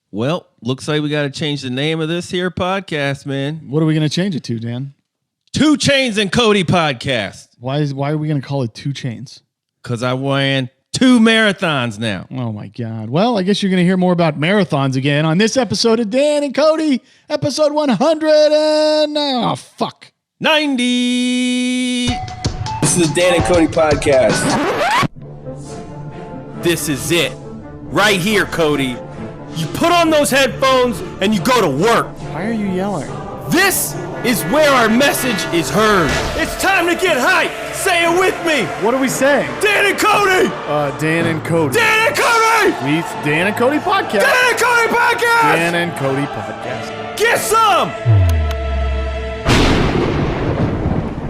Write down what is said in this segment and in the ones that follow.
Well, looks like we got to change the name of this here podcast, man. What are we going to change it to, Dan? 2 Chainz and Kody Podcast. Why are we going to call it 2 Chainz? Because I ran 2 marathons now. Oh, my God. Well, I guess you're going to hear more about marathons again on this episode of Dan and Kody, episode 100 and... 90. This is the Dan and Kody Podcast. This is it. Right here, Kody. You put on those headphones and you go to work. Why are you yelling? This is where our message is heard. It's time to get hype. Say it with me. What are we saying? Dan and Kody. Dan and Kody. Dan and Kody. It's Dan and Kody Podcast. Dan and Kody Podcast. Dan and Kody Podcast. Get some.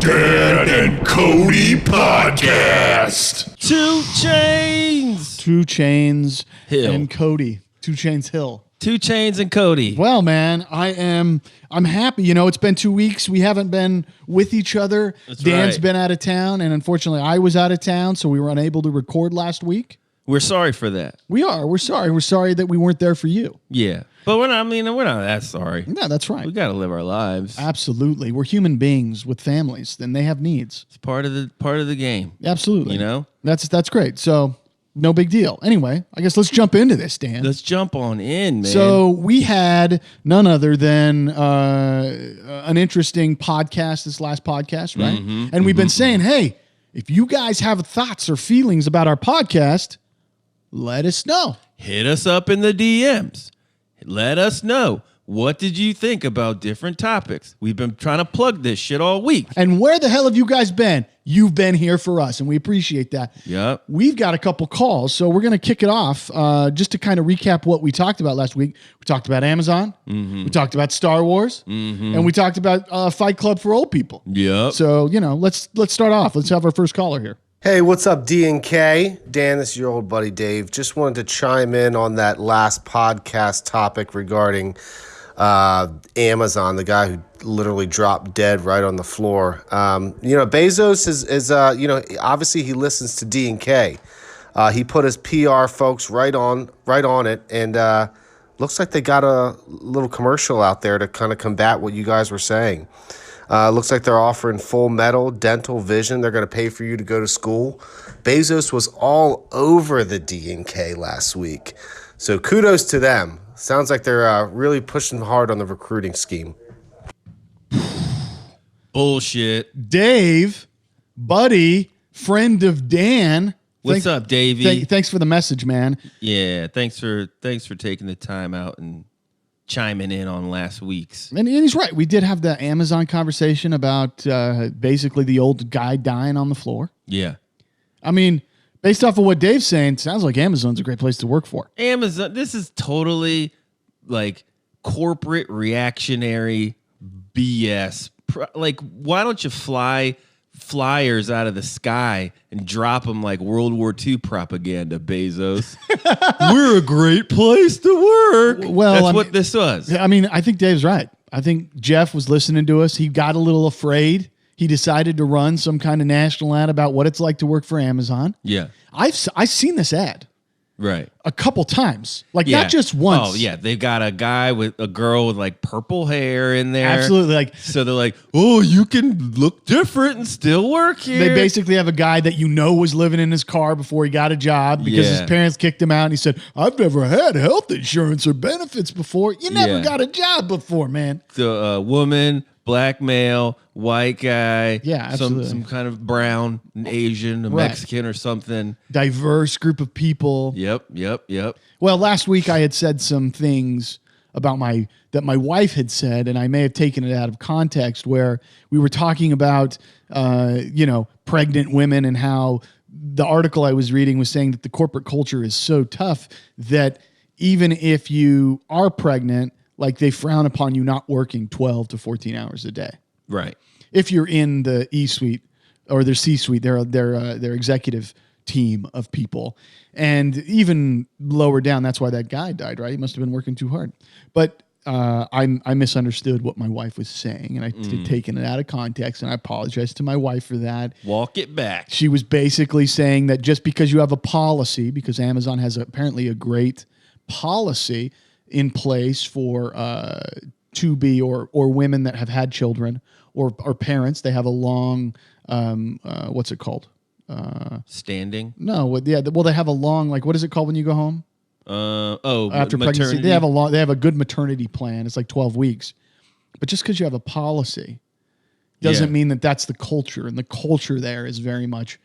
Dan and Kody Podcast. 2 Chainz. 2 Chainz Hill. and Kody. 2 Chainz Hill. 2 Chainz and Kody. Well, man, I'm happy. You know, it's been 2 weeks. We haven't been with each other. That's Dan's right. been out of town, and unfortunately, I was out of town, so we were unable to record last week. We're sorry for that. We're sorry. We're sorry that we weren't there for you. Yeah. But we're not that sorry. Yeah, that's right. We got to live our lives. Absolutely. We're human beings with families, and they have needs. It's part of the game. Absolutely. You know? That's great. So, no big deal. Anyway, I guess let's jump into this, Dan. Let's jump on in, man. So we had none other than an interesting podcast, this last podcast, right? And we've been saying, hey, if you guys have thoughts or feelings about our podcast, let us know. Hit us up in the DMs. Let us know. What did you think about different topics? We've been trying to plug this shit all week. And where the hell have you guys been? You've been here for us, and we appreciate that. Yep. We've got a couple calls, so we're going to kick it off just to kind of recap what we talked about last week. We talked about Amazon. We talked about Star Wars. And we talked about Fight Club for old people. Yep. So, you know, let's start off. Let's have our first caller here. Hey, what's up, D and K? Dan, this is your old buddy Dave. Just wanted to chime in on that last podcast topic regarding Amazon, the guy who literally dropped dead right on the floor. Bezos is obviously he listens to D and K. He put his PR folks right on it, and looks like they got a little commercial out there to kind of combat what you guys were saying. Looks like they're offering full metal, dental, vision. They're going to pay for you to go to school. Bezos was all over the D&K last week. So kudos to them. Sounds like they're really pushing hard on the recruiting scheme. Bullshit. Dave, buddy, friend of Dan. What's up, Davey? Thanks for the message, man. Yeah, thanks for taking the time out and chiming in on last week's. And he's right. We did have the Amazon conversation about basically the old guy dying on the floor. Yeah. I mean, based off of what Dave's saying, it sounds like Amazon's a great place to work for. Amazon, this is totally like corporate reactionary BS. Like, why don't you fly flyers out of the sky and drop them like World War II propaganda, Bezos? We're a great place to work. Well, that's what this was. I mean, I think Dave's right. I think Jeff was listening to us. He got a little afraid. He decided to run some kind of national ad about what it's like to work for Amazon. Yeah. I've seen this ad. Right. A couple times. Like, not just once. Oh, yeah. They've got a guy with a girl with like purple hair in there. Absolutely. Like, so they're like, oh, you can look different and still work here. They basically have a guy that you know was living in his car before he got a job because his parents kicked him out. And he said, I've never had health insurance or benefits before. You never got a job before, man. The woman, black male, white guy. Yeah, absolutely. Some kind of brown, an Asian, a Mexican or something. Diverse group of people. Yep. Well, last week I had said some things about that my wife had said, and I may have taken it out of context, where we were talking about, pregnant women and how the article I was reading was saying that the corporate culture is so tough that even if you are pregnant, like they frown upon you not working 12 to 14 hours a day. Right. If you're in the E-suite or their C-suite, their executive team of people. And even lower down, that's why that guy died, right? He must have been working too hard. But I misunderstood what my wife was saying, and I had taken it out of context, and I apologize to my wife for that. Walk it back. She was basically saying that just because you have a policy, because Amazon has apparently a great policy, in place for to be or women that have had children or parents. They have a long what's it called? Standing. No, yeah. Well, they have a long, like, what is it called when you go home? maternity. After pregnancy, they have a good maternity plan. It's like 12 weeks. But just because you have a policy doesn't mean that that's the culture. And the culture there is very much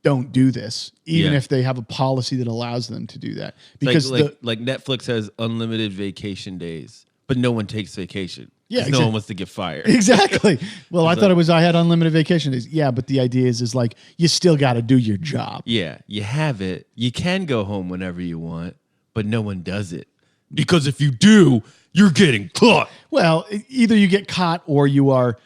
don't do this, even if they have a policy that allows them to do that. Because like Netflix has unlimited vacation days, but no one takes vacation. Yeah, no one wants to get fired. Exactly. Well, I thought I had unlimited vacation days. Yeah, but the idea is like you still got to do your job. Yeah, you have it. You can go home whenever you want, but no one does it. Because if you do, you're getting caught. Well, either you get caught or you are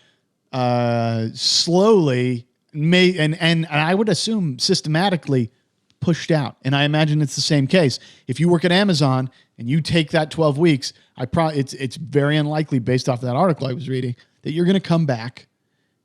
slowly and I would assume systematically pushed out. And I imagine it's the same case. If you work at Amazon and you take that 12 weeks, it's very unlikely based off of that article I was reading that you're going to come back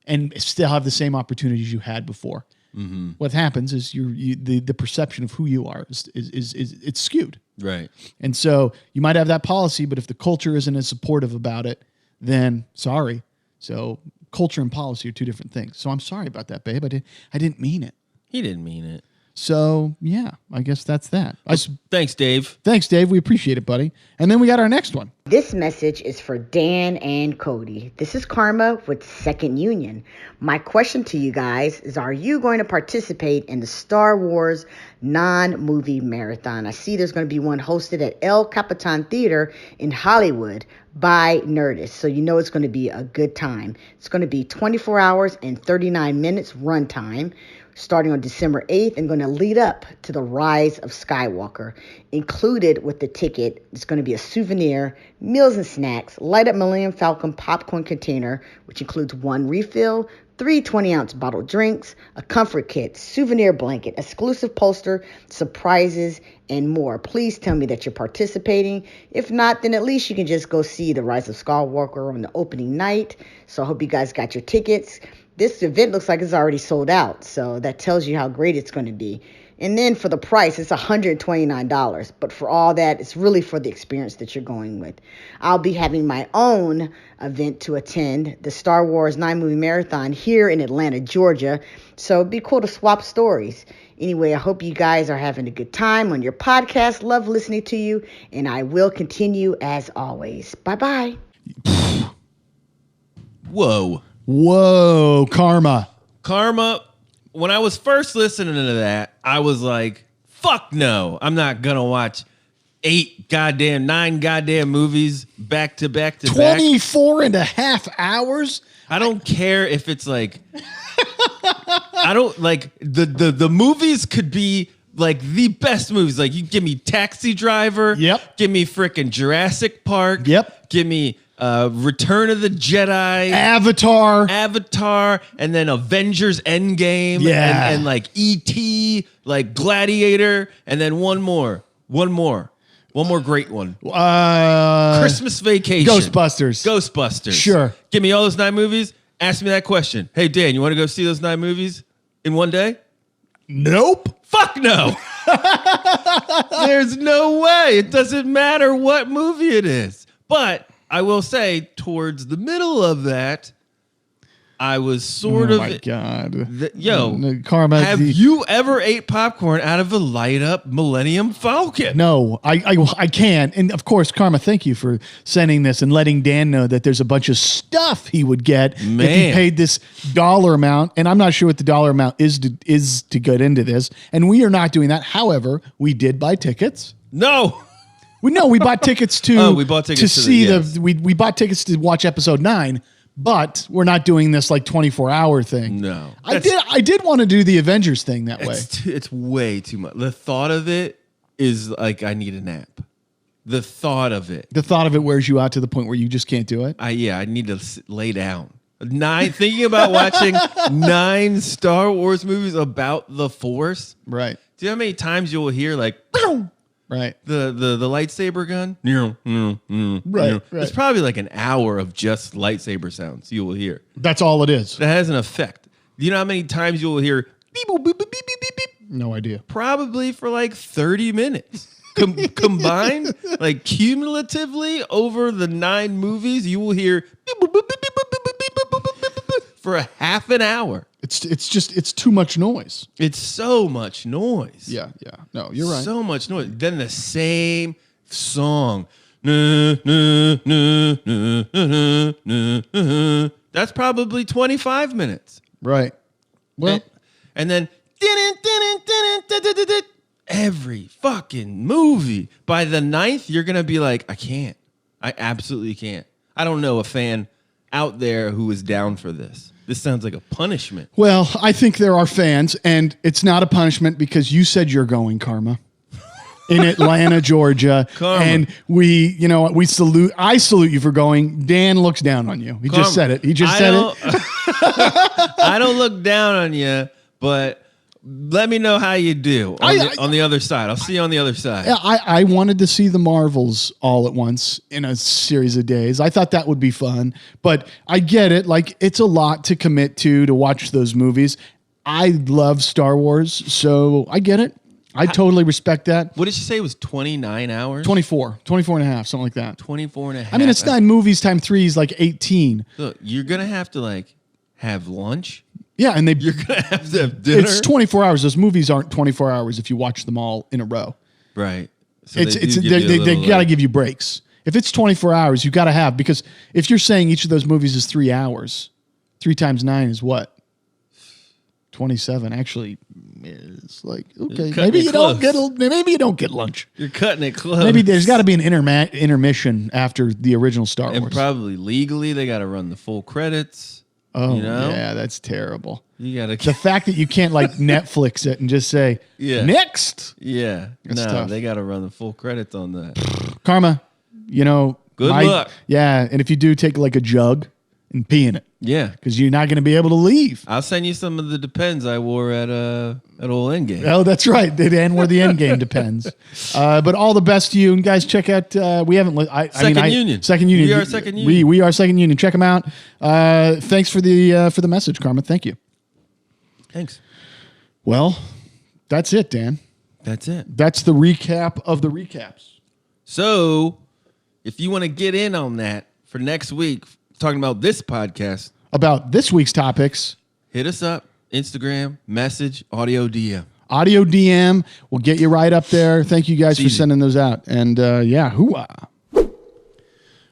and still have the same opportunities you had before. Mm-hmm. What happens is the perception of who you are is it's skewed. Right. And so you might have that policy, but if the culture isn't as supportive about it, then sorry. So culture and policy are two different things. So I'm sorry about that, babe. I didn't mean it. He didn't mean it. So, yeah, I guess that's that. Thanks, Dave. Thanks, Dave. We appreciate it, buddy. And then we got our next one. This message is for Dan and Kody. This is Karma with Second Union. My question to you guys is, are you going to participate in the Star Wars non-movie marathon? I see there's going to be one hosted at El Capitan Theater in Hollywood by Nerdist. So you know it's going to be a good time. It's going to be 24 hours and 39 minutes runtime, starting on December 8th and going to lead up to the Rise of Skywalker. Included with the ticket is going to be a souvenir, meals and snacks, light up Millennium Falcon popcorn container, which includes one refill, 3 20-ounce bottled drinks, a comfort kit, souvenir blanket, exclusive poster, surprises, and more. Please tell me that you're participating. If not, then at least you can just go see the Rise of Skywalker on the opening night. So I hope you guys got your tickets. This event looks like it's already sold out, so that tells you how great it's going to be. And then for the price, it's $129. But for all that, it's really for the experience that you're going with. I'll be having my own event to attend, the Star Wars 9-movie marathon here in Atlanta, Georgia. So it'd be cool to swap stories. Anyway, I hope you guys are having a good time on your podcast. Love listening to you, and I will continue as always. Bye-bye. Whoa, Karma. When I was first listening to that, I was like, fuck no. I'm not going to watch 9 goddamn movies back to back to 24 and a half hours? I don't care if it's like, I don't like the movies could be like the best movies. Like you give me Taxi Driver. Yep. Give me freaking Jurassic Park. Yep. Give me Return of the Jedi, Avatar, and then Avengers Endgame, yeah, and like E.T., like Gladiator, and then one more great one. Christmas Vacation, Ghostbusters. Sure. Give me all those 9 movies. Ask me that question. Hey Dan, you want to go see those 9 movies in one day? Nope. Fuck no. There's no way. It doesn't matter what movie it is. But I will say, towards the middle of that, I was sort of. Oh my God. Karma. Have you ever ate popcorn out of a light up Millennium Falcon? No, I can't. And of course, Karma, thank you for sending this and letting Dan know that there's a bunch of stuff he would get if he paid this dollar amount. And I'm not sure what the dollar amount is to get into this. And we are not doing that. However, we did buy tickets. No. We bought tickets to. We bought tickets to see we bought tickets to watch episode 9, but we're not doing this like 24-hour thing. No, I did want to do the Avengers thing that way. It's way too much. The thought of it is like I need a nap. The thought of it wears you out to the point where you just can't do it. I need to lay down. Thinking about watching 9 Star Wars movies about the Force. Right. Do you know how many times you will hear like? Right. The lightsaber gun. Right. It's probably like an hour of just lightsaber sounds you will hear. That's all it is. That has an effect. Do you know how many times you will hear beep, boop, beep, beep, beep, beep, beep? No idea. Probably for like 30 minutes. Combined, like cumulatively over the 9 movies, you will hear for a half an hour. It's too much noise. It's so much noise. Yeah. No, you're right. So much noise. Then the same song. That's probably 25 minutes. Right. Well, and then every fucking movie. By the 9th, you're going to be like, I can't. I absolutely can't. I don't know a fan out there who is down for this. This sounds like a punishment. well, I think there are fans, and it's not a punishment because you said you're going, Karma, in Atlanta, Georgia. Karma. And I salute you for going. Dan looks down on you. He Karma. just said it. He just said it. I don't look down on you, but let me know how you do on the other side. I'll see you on the other side. Yeah, I wanted to see the Marvels all at once in a series of days. I thought that would be fun, but I get it. Like, it's a lot to commit to watch those movies. I love Star Wars, so I get it. I totally respect that. What did you say it was 29 hours? 24 and a half, something like that. 24 and a half. I mean, it's 9 movies times 3 is like 18. Look, you're going to have to have lunch. Yeah, and You're going to have dinner. It's 24 hours. Those movies aren't 24 hours if you watch them all in a row. Right. So they got to give you breaks. If it's 24 hours, you got to have, because if you're saying each of those movies is 3 hours, 3 times 9 is what? 27 actually is like, okay, maybe you don't get lunch. You're cutting it close. Maybe there's got to be an intermission after the original Star Wars. And probably legally they got to run the full credits. Oh, you know? Yeah, that's terrible. You got The fact that you can't Netflix it and just say, next. Yeah. That's no, tough. they got to run the full credits on that. Karma, Good luck. Yeah, and if you do, take a jug and pee in it. Yeah. Because you're not going to be able to leave. I'll send you some of the Depends I wore at old Endgame. Oh, that's right. And where the end game depends. But all the best to you. And guys, check out, we haven't, Second Union. Second Union. We are Second Union. We are Second Union. Check them out. Thanks for the message, Karma. Thank you. Thanks. Well, that's it, Dan. That's it. That's the recap of the recaps. So if you want to get in on that for next week, talking about this podcast, about this week's topics, hit us up. Instagram, message, audio DM. Audio DM will get you right up there. Thank you guys for easy. sending those out. And hoorah.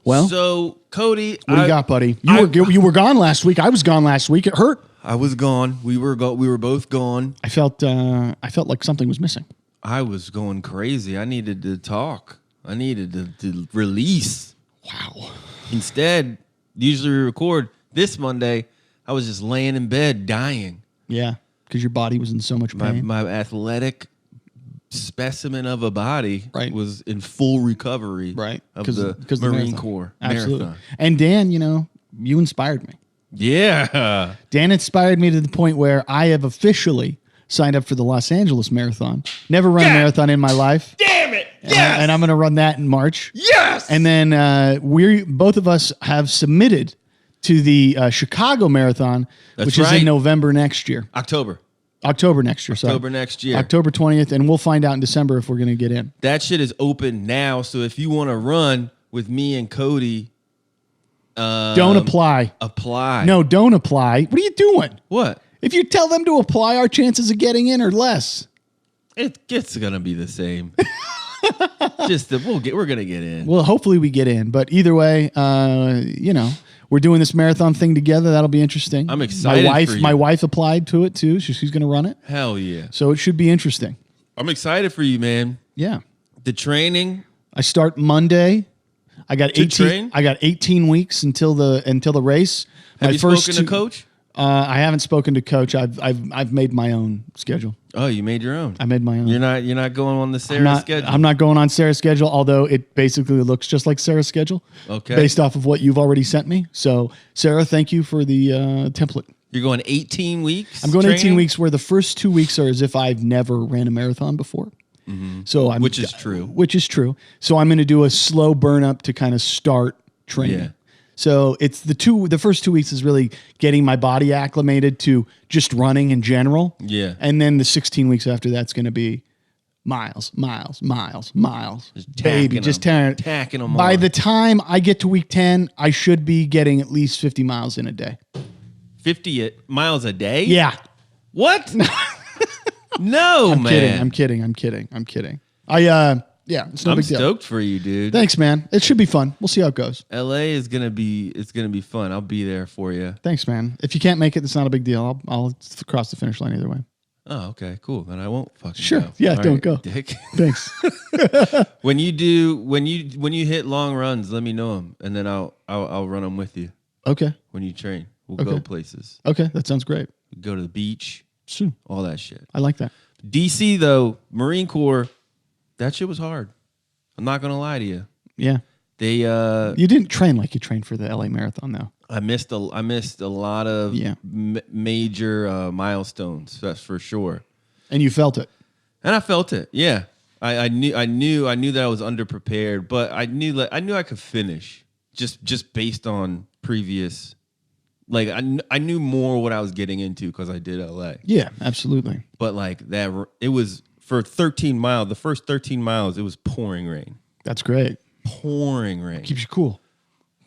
Well, so Kody, what do you got, buddy? You were gone last week. I was gone last week. It hurt. I was gone. We were both gone. I felt like something was missing. I was going crazy. I needed to talk. I needed to release. Wow. Instead, usually we record this Monday. I was just laying in bed dying. Yeah, because your body was in so much pain. My athletic specimen of a body Right. was in full recovery. Right. Of 'Cause the the Marine marathon. Corps Absolutely. marathon. And Dan, you inspired me. Yeah. Dan inspired me to the point where I have officially signed up for the Los Angeles Marathon. Never run a marathon in my life. Damn it. And I'm going to run that in March. Yes. And then both of us have submitted to the Chicago Marathon, That's which is right. in November next year. October Next year. Sorry. October next year. October 20th. And we'll find out in December if we're going to get in. That shit is open now. So if you want to run with me and Kody, Don't apply. apply. No, don't apply. What are you doing? What? If you tell them to apply, our chances of getting in are less. It's gonna be the same. Just that we're gonna get in. Well, hopefully we get in. But either way, we're doing this marathon thing together. That'll be interesting. I'm excited for you. My wife applied to it too. She's going to run it. Hell yeah. So it should be interesting. I'm excited for you, man. Yeah. The training. I start Monday. I got To 18. train? I got 18 weeks until the race. Have you spoken to Coach? I haven't spoken to Coach. I've made my own schedule. Oh, you made your own. I made my own. You're not going on the Sarah schedule. I'm not going on Sarah's schedule, although it basically looks just like Sarah's schedule. Okay. Based off of what you've already sent me. So, Sarah, thank you for the template. You're going 18 weeks. I'm going training? 18 weeks, where the first 2 weeks are as if I've never ran a marathon before. So Which is true. Which is true. So I'm going to do a slow burn up to kind of start training. Yeah. So it's the first 2 weeks is really getting my body acclimated to just running in general. Yeah. And then the 16 weeks after that's going to be miles. Just Baby, just tearing. tacking them By on. the time I get to week 10, I should be getting at least 50 miles in a day. 50 miles a day? Yeah. What? No, man. I'm kidding. Yeah, it's no I'm big deal. stoked for you, dude. Thanks, man. It should be fun. We'll see how it goes. LA is gonna be fun. I'll be there for you. Thanks, man. If you can't make it, it's not a big deal. I'll cross the finish line either way. Oh, okay, cool. Then I won't fucking Sure. go. Yeah, All don't right, go. dick. Thanks. when you hit long runs, let me know them, and then I'll run them with you. Okay. When you train, we'll go places. Okay, that sounds great. Go to the beach, Soon. all that shit. I like that. DC though, Marine Corps, that shit was hard. I'm not gonna lie to you. Yeah. They You didn't train like you trained for the LA Marathon, though. I missed a lot of major milestones. That's for sure. And you felt it. And I felt it. Yeah, I knew that I was underprepared, but I knew I could finish just based on previous. Like I knew more what I was getting into because I did LA. Yeah, absolutely. But like that, it was for 13 miles. The first 13 miles, it was pouring rain. That's great. Pouring rain. Keeps you cool.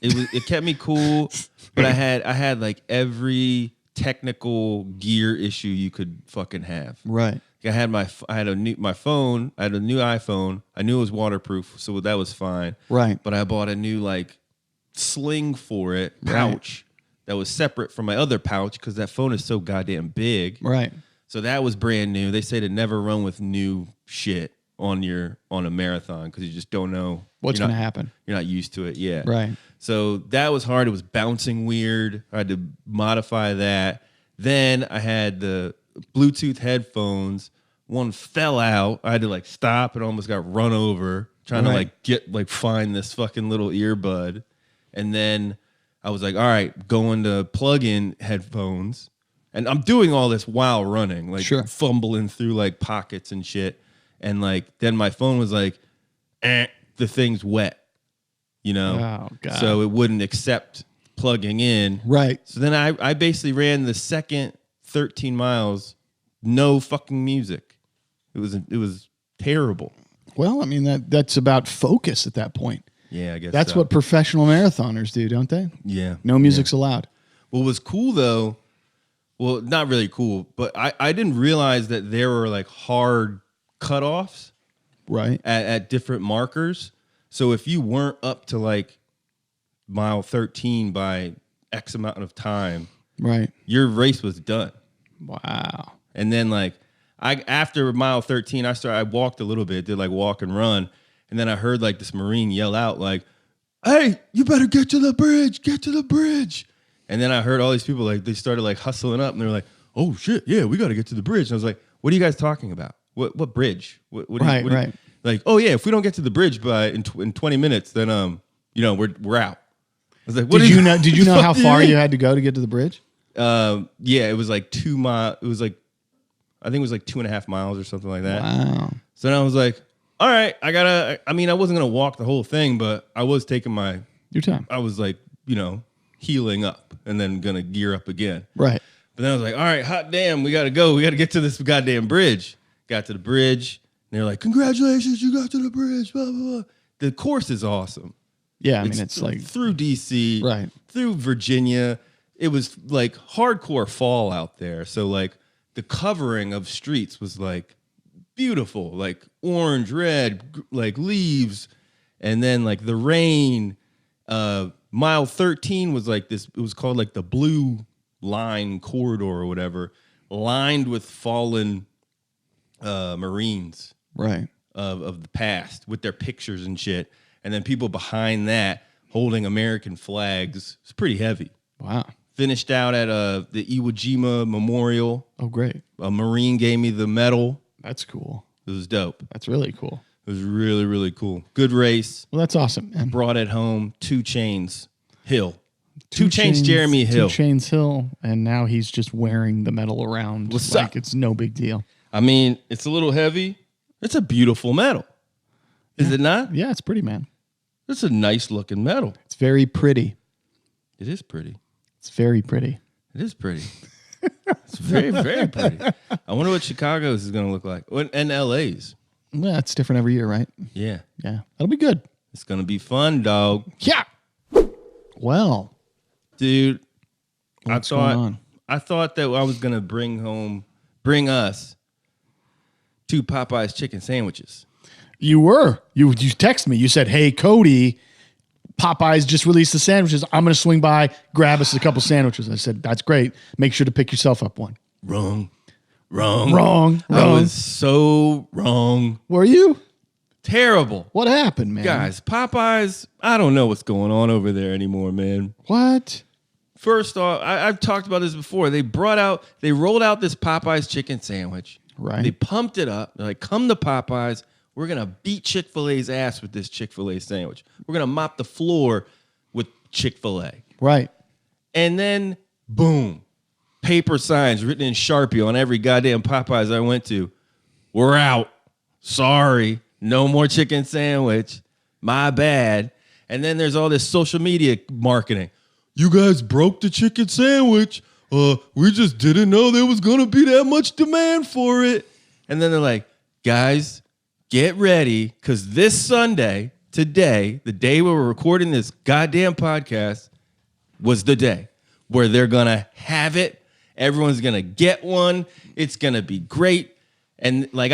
It kept me cool, but I had like every technical gear issue you could fucking have. Right. I had a new iPhone. I knew it was waterproof, so that was fine. Right. But I bought a new like sling for it, pouch that was separate from my other pouch because that phone is so goddamn big. Right. So that was brand new. They say to never run with new shit on a marathon because you just don't know What's going to happen. You're not used to it. Yeah. Right. So that was hard. It was bouncing weird. I had to modify that. Then I had the Bluetooth headphones. One fell out. I had to like stop and almost got run over trying to find this fucking little earbud. And then I was like, all right, going to plug in headphones. And I'm doing all this while running, like fumbling through like pockets and shit. And like, then my phone was like, the thing's wet, you know? Oh, God. So it wouldn't accept plugging in. Right. So then I basically ran the second 13 miles, no fucking music. It was terrible. Well, I mean, that's about focus at that point. Yeah, I guess That's so. what professional marathoners do, don't they? Yeah. No music's allowed. What was cool though, well, not really cool, but I didn't realize that there were like hard cutoffs. Right. At different markers. So if you weren't up to like mile 13 by X amount of time, right, your race was done. Wow. And then like after mile 13, I walked a little bit, did like walk and run, and then I heard like this Marine yell out like, "Hey, you better get to the bridge. And then I heard all these people like they started like hustling up and they were like, "Oh shit, yeah, we got to get to the bridge." And I was like, "What are you guys talking about? What bridge? What Right. Like, oh yeah, if we don't get to the bridge in 20 minutes, then we're out." I was like, Did you know how far you had to go to get to the bridge? Yeah, it was like 2 miles. It was like, I think it was like 2.5 miles or something like that. Wow. So then I was like, all right, I wasn't gonna walk the whole thing, but I was taking your time. I was like, healing up and then gonna gear up again. Right. But then I was like, all right, hot damn, we gotta go. We gotta get to this goddamn bridge. Got to the bridge. And they're like, congratulations, you got to the bridge, blah, blah, blah. The course is awesome. Yeah, I mean, it's like through DC, right, through Virginia. It was like hardcore fall out there. So like the covering of streets was like beautiful, like orange, red, like leaves. And then like the rain, mile 13 was like this, it was called like the blue line corridor or whatever, lined with fallen Marines. Right. Of the past with their pictures and shit. And then people behind that holding American flags. It's pretty heavy. Wow. Finished out at the Iwo Jima Memorial. Oh, great. A Marine gave me the medal. That's cool. It was dope. That's really cool. It was really, really cool. Good race. Well, that's awesome, man. Brought it home. 2 Chainz Hill. 2 Chainz Jeremy Hill. 2 Chainz Hill. And now he's just wearing the medal around. What's like up? It's no big deal. I mean, it's a little heavy. It's a beautiful medal. Is it not? Yeah, it's pretty, man. It's a nice looking medal. It's very pretty. It is pretty. It's very pretty. It is pretty. It's very, very pretty. I wonder what Chicago's is going to look like. And LA's. Well, it's different every year, right? Yeah. Yeah. That'll be good. It's going to be fun, dog. Yeah. Well, dude, what's going on? I thought that I was going to bring us 2 Popeyes chicken sandwiches. You were. You text me. You said, "Hey, Kody, Popeyes just released the sandwiches. I'm going to swing by, grab us a couple sandwiches." I said, "That's great. Make sure to pick yourself up one." Wrong. I was so wrong. Were you? Terrible. What happened, man? Guys, Popeyes, I don't know what's going on over there anymore, man. What? First off, I've talked about this before. They rolled out this Popeyes chicken sandwich. Right. They pumped it up. They're like, come to Popeyes. We're going to beat Chick-fil-A's ass with this Chick-fil-A sandwich. We're going to mop the floor with Chick-fil-A. Right. And then, boom, paper signs written in Sharpie on every goddamn Popeyes I went to. We're out. Sorry. No more chicken sandwich. My bad. And then there's all this social media marketing. You guys broke the chicken sandwich. We just didn't know there was going to be that much demand for it. And then they're like, guys, get ready, because this Sunday, today, the day we were recording this goddamn podcast, was the day where they're going to have it. Everyone's going to get one. It's going to be great. And like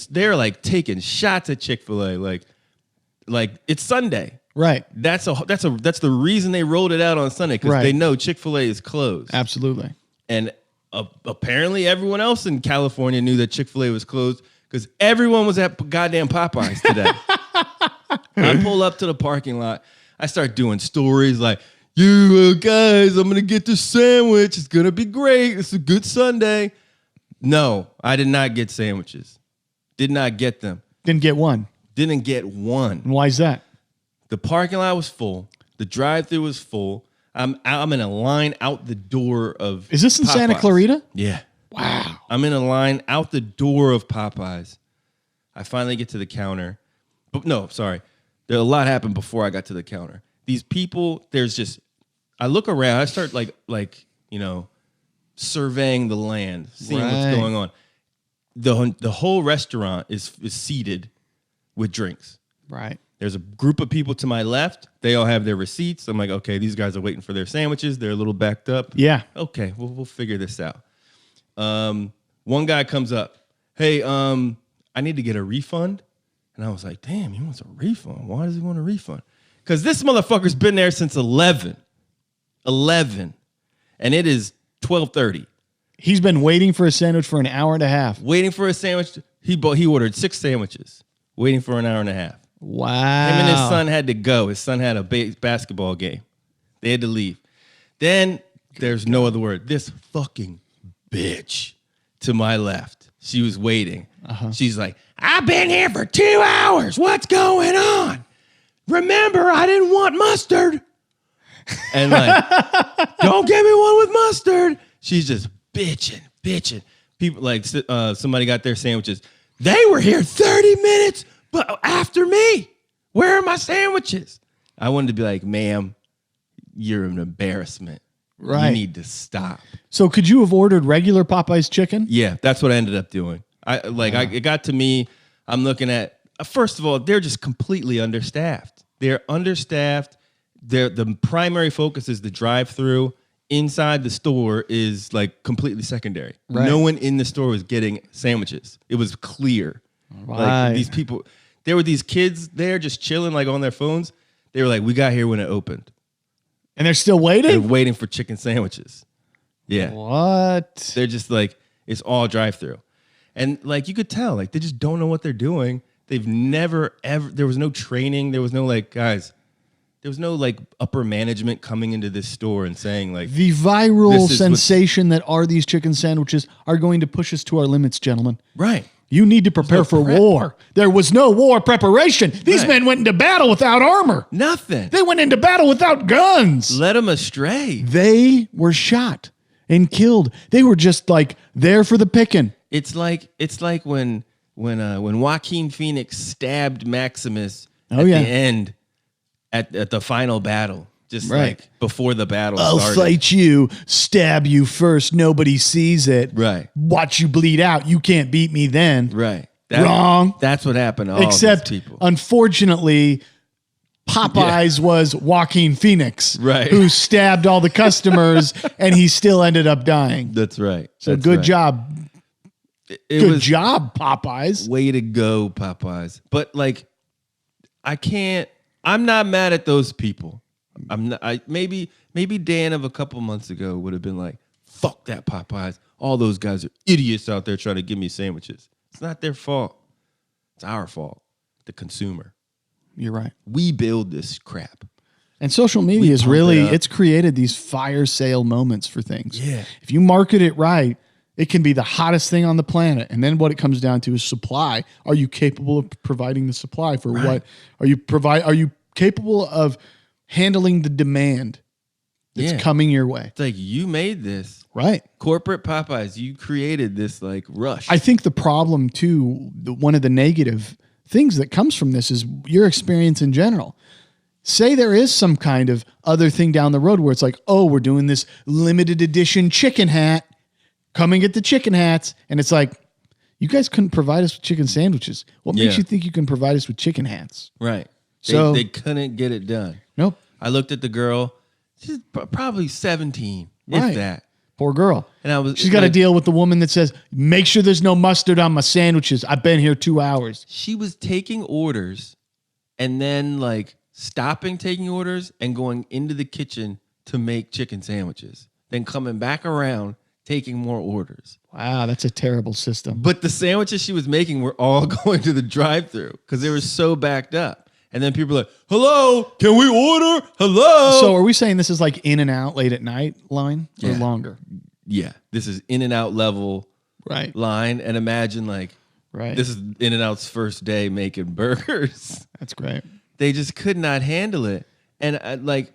they're like taking shots at Chick-fil-A. Like it's Sunday. Right. That's the reason they rolled it out on Sunday, because they know Chick-fil-A is closed. Absolutely. And apparently everyone else in California knew that Chick-fil-A was closed, because everyone was at goddamn Popeyes today. I pull up to the parking lot. I start doing stories like, you guys, I'm going to get this sandwich. It's going to be great. It's a good Sunday. No, I did not get sandwiches. Did not get them. Didn't get one. Didn't get one. And why is that? The parking lot was full. The drive-thru was full. I'm in a line out the door of Is this in Popeyes. Santa Clarita? Yeah. Wow. I'm in a line out the door of Popeyes. I finally get to the counter. But no, sorry. A lot happened before I got to the counter. These people, I look around. I start surveying the land, seeing what's going on. The whole restaurant is seated with drinks. Right. There's a group of people to my left. They all have their receipts. I'm like, okay, these guys are waiting for their sandwiches. They're a little backed up. Yeah. Okay, we'll figure this out. One guy comes up. Hey, I need to get a refund. And I was like, damn, he wants a refund. Why does he want a refund? Because this motherfucker's been there since 11. And it is 12:30. He's been waiting for a sandwich for an hour and a half. Waiting for a sandwich. He ordered 6 sandwiches. Waiting for an hour and a half. Wow. Him and his son had to go. His son had a basketball game. They had to leave. Then there's no other word. This fucking bitch to my left. She was waiting. She's like, I've been here for 2 hours. What's going on? Remember, I didn't want mustard. And like, don't get me one with mustard. She's just bitching. People like somebody got their sandwiches. They were here 30 minutes, but after me. Where are my sandwiches? I wanted to be like, ma'am, you're an embarrassment. Right. You need to stop. So could you have ordered regular Popeyes chicken? Yeah, that's what I ended up doing. It got to me. I'm looking at, first of all, they're just completely understaffed. They're understaffed. The primary focus is the drive-through. Inside the store is like completely secondary. Right. No one in the store was getting sandwiches. It was clear. Right. Like these people, there were these kids there just chilling like on their phones. They were like, we got here when it opened. And they're still They're waiting? waiting for chicken sandwiches. Yeah. What? They're just like, it's all drive-through. And like, you could tell, like, they just don't know what they're doing. They've never, ever, there was no training. There was no like, guys, there was no like upper management coming into this store and saying like, the viral this is sensation that are these chicken sandwiches are going to push us to our limits, gentlemen. right. You need to prepare for prep. war. There was no war preparation. These Right. men went into battle without armor. Nothing. They went into battle without guns. Led them astray. They were shot and killed. They were just like there for the picking. It's like when Joaquin Phoenix stabbed Maximus at the end at the final battle. Just Right. like before the battle I'll started. fight you, stab you first. Nobody sees it. Right. Watch you bleed out. You can't beat me then. Right. Wrong. That's what happened to all Except, these people. unfortunately, Popeyes was Joaquin Phoenix, Right. who stabbed all the customers, and he still ended up dying. That's right. So That's good right. job. It Good was job, Popeyes. way to go, Popeyes. But like, I'm not mad at those people. I'm not. Maybe Dan of a couple months ago would have been like, "Fuck that Popeyes! All those guys are idiots out there trying to give me sandwiches." It's not their fault. It's our fault, the consumer. You're right. We build this crap. And social media is pump it really, up. it's created these fire sale moments for things. Yeah. If you market it right, it can be the hottest thing on the planet. And then what it comes down to is supply. Are you capable of providing the supply for what? Are you capable of handling the demand that's coming your way? It's like, you made this. Right. Corporate Popeyes, you created this like rush. I think the problem too, one of the negative things that comes from this is your experience in general. Say there is some kind of other thing down the road where it's like, oh, we're doing this limited edition chicken hat. Come and get the chicken hats. And it's like, you guys couldn't provide us with chicken sandwiches. What makes you think you can provide us with chicken hats? Right. So they couldn't get it done. Nope. I looked at the girl. She's probably 17, Right. if that. Poor girl. And She's got to deal with the woman that says, make sure there's no mustard on my sandwiches. I've been here 2 hours. She was taking orders and then like stopping taking orders and going into the kitchen to make chicken sandwiches. Then coming back around, taking more orders. Wow, that's a terrible system. But the sandwiches she was making were all going to the drive-thru because they were so backed up. And then people are like, hello, can we order? Hello. So are we saying this is like in and out late at night line or Yeah. longer? Yeah, this is in and out level Right. line. And imagine like, Right. this is In and Out's first day making burgers. That's great. They just could not handle it. And like,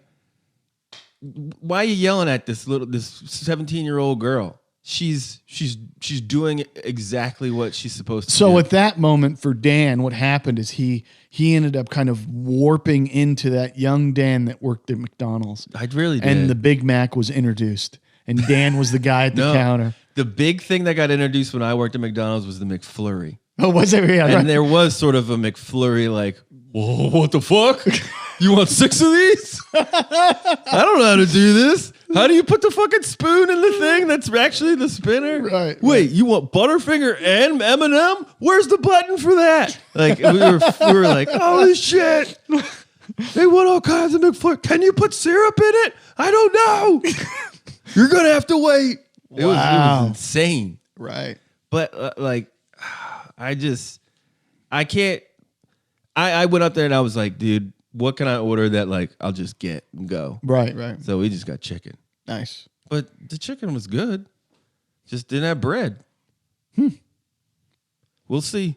why are you yelling at this 17-year-old girl? She's doing exactly what she's supposed to do. So at that moment for Dan, what happened is he ended up kind of warping into that young Dan that worked at McDonald's. I really did. And the Big Mac was introduced. And Dan was the guy at the counter. The big thing that got introduced when I worked at McDonald's was the McFlurry. Oh, was it? Yeah, And right. there was sort of a McFlurry like, whoa, what the fuck? You want 6 of these? I don't know how to do this. How do you put the fucking spoon in the thing that's actually the spinner? Right. Wait, you want Butterfinger and M&M? Where's the button for that? Like we were like, holy shit. They want all kinds of McFlurry. Can you put syrup in it? I don't know. You're going to have to wait. It was insane. Right. But like, I can't. I went up there and I was like, dude, what can I order that like I'll just get and go? Right, right. So we just got chicken. Nice. But the chicken was good. Just didn't have bread. We'll see.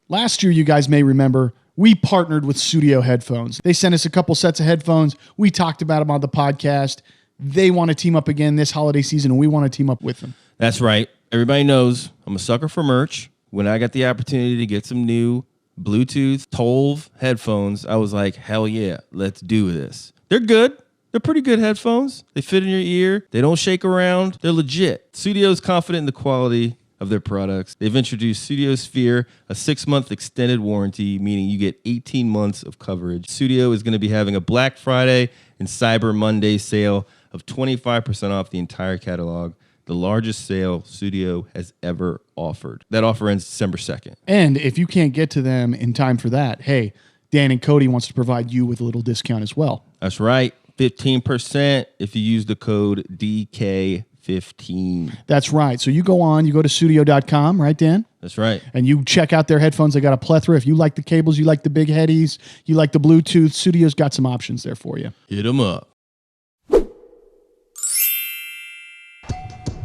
Last year, you guys may remember, we partnered with Studio Headphones. They sent us a couple sets of headphones. We talked about them on the podcast. They want to team up again this holiday season, and we want to team up with them. That's right. Everybody knows I'm a sucker for merch. When I got the opportunity to get some new Bluetooth Tolv headphones, I was like, hell yeah, let's do this. They're good. They're pretty good headphones. They fit in your ear. They don't shake around. They're legit. Studio's confident in the quality of their products. They've introduced Studio Sphere, a 6-month extended warranty, meaning you get 18 months of coverage. Studio is going to be having a Black Friday and Cyber Monday sale of 25% off the entire catalog, the largest sale Studio has ever offered. That offer ends December 2nd. And if you can't get to them in time for that, hey, Dan and Kody wants to provide you with a little discount as well. That's right. 15% if you use the code DK15. That's right. So you go to studio.com, right, Dan? That's right. And you check out their headphones. They got a plethora. If you like the cables, you like the big headies, you like the Bluetooth, Studio's got some options there for you. Hit them up.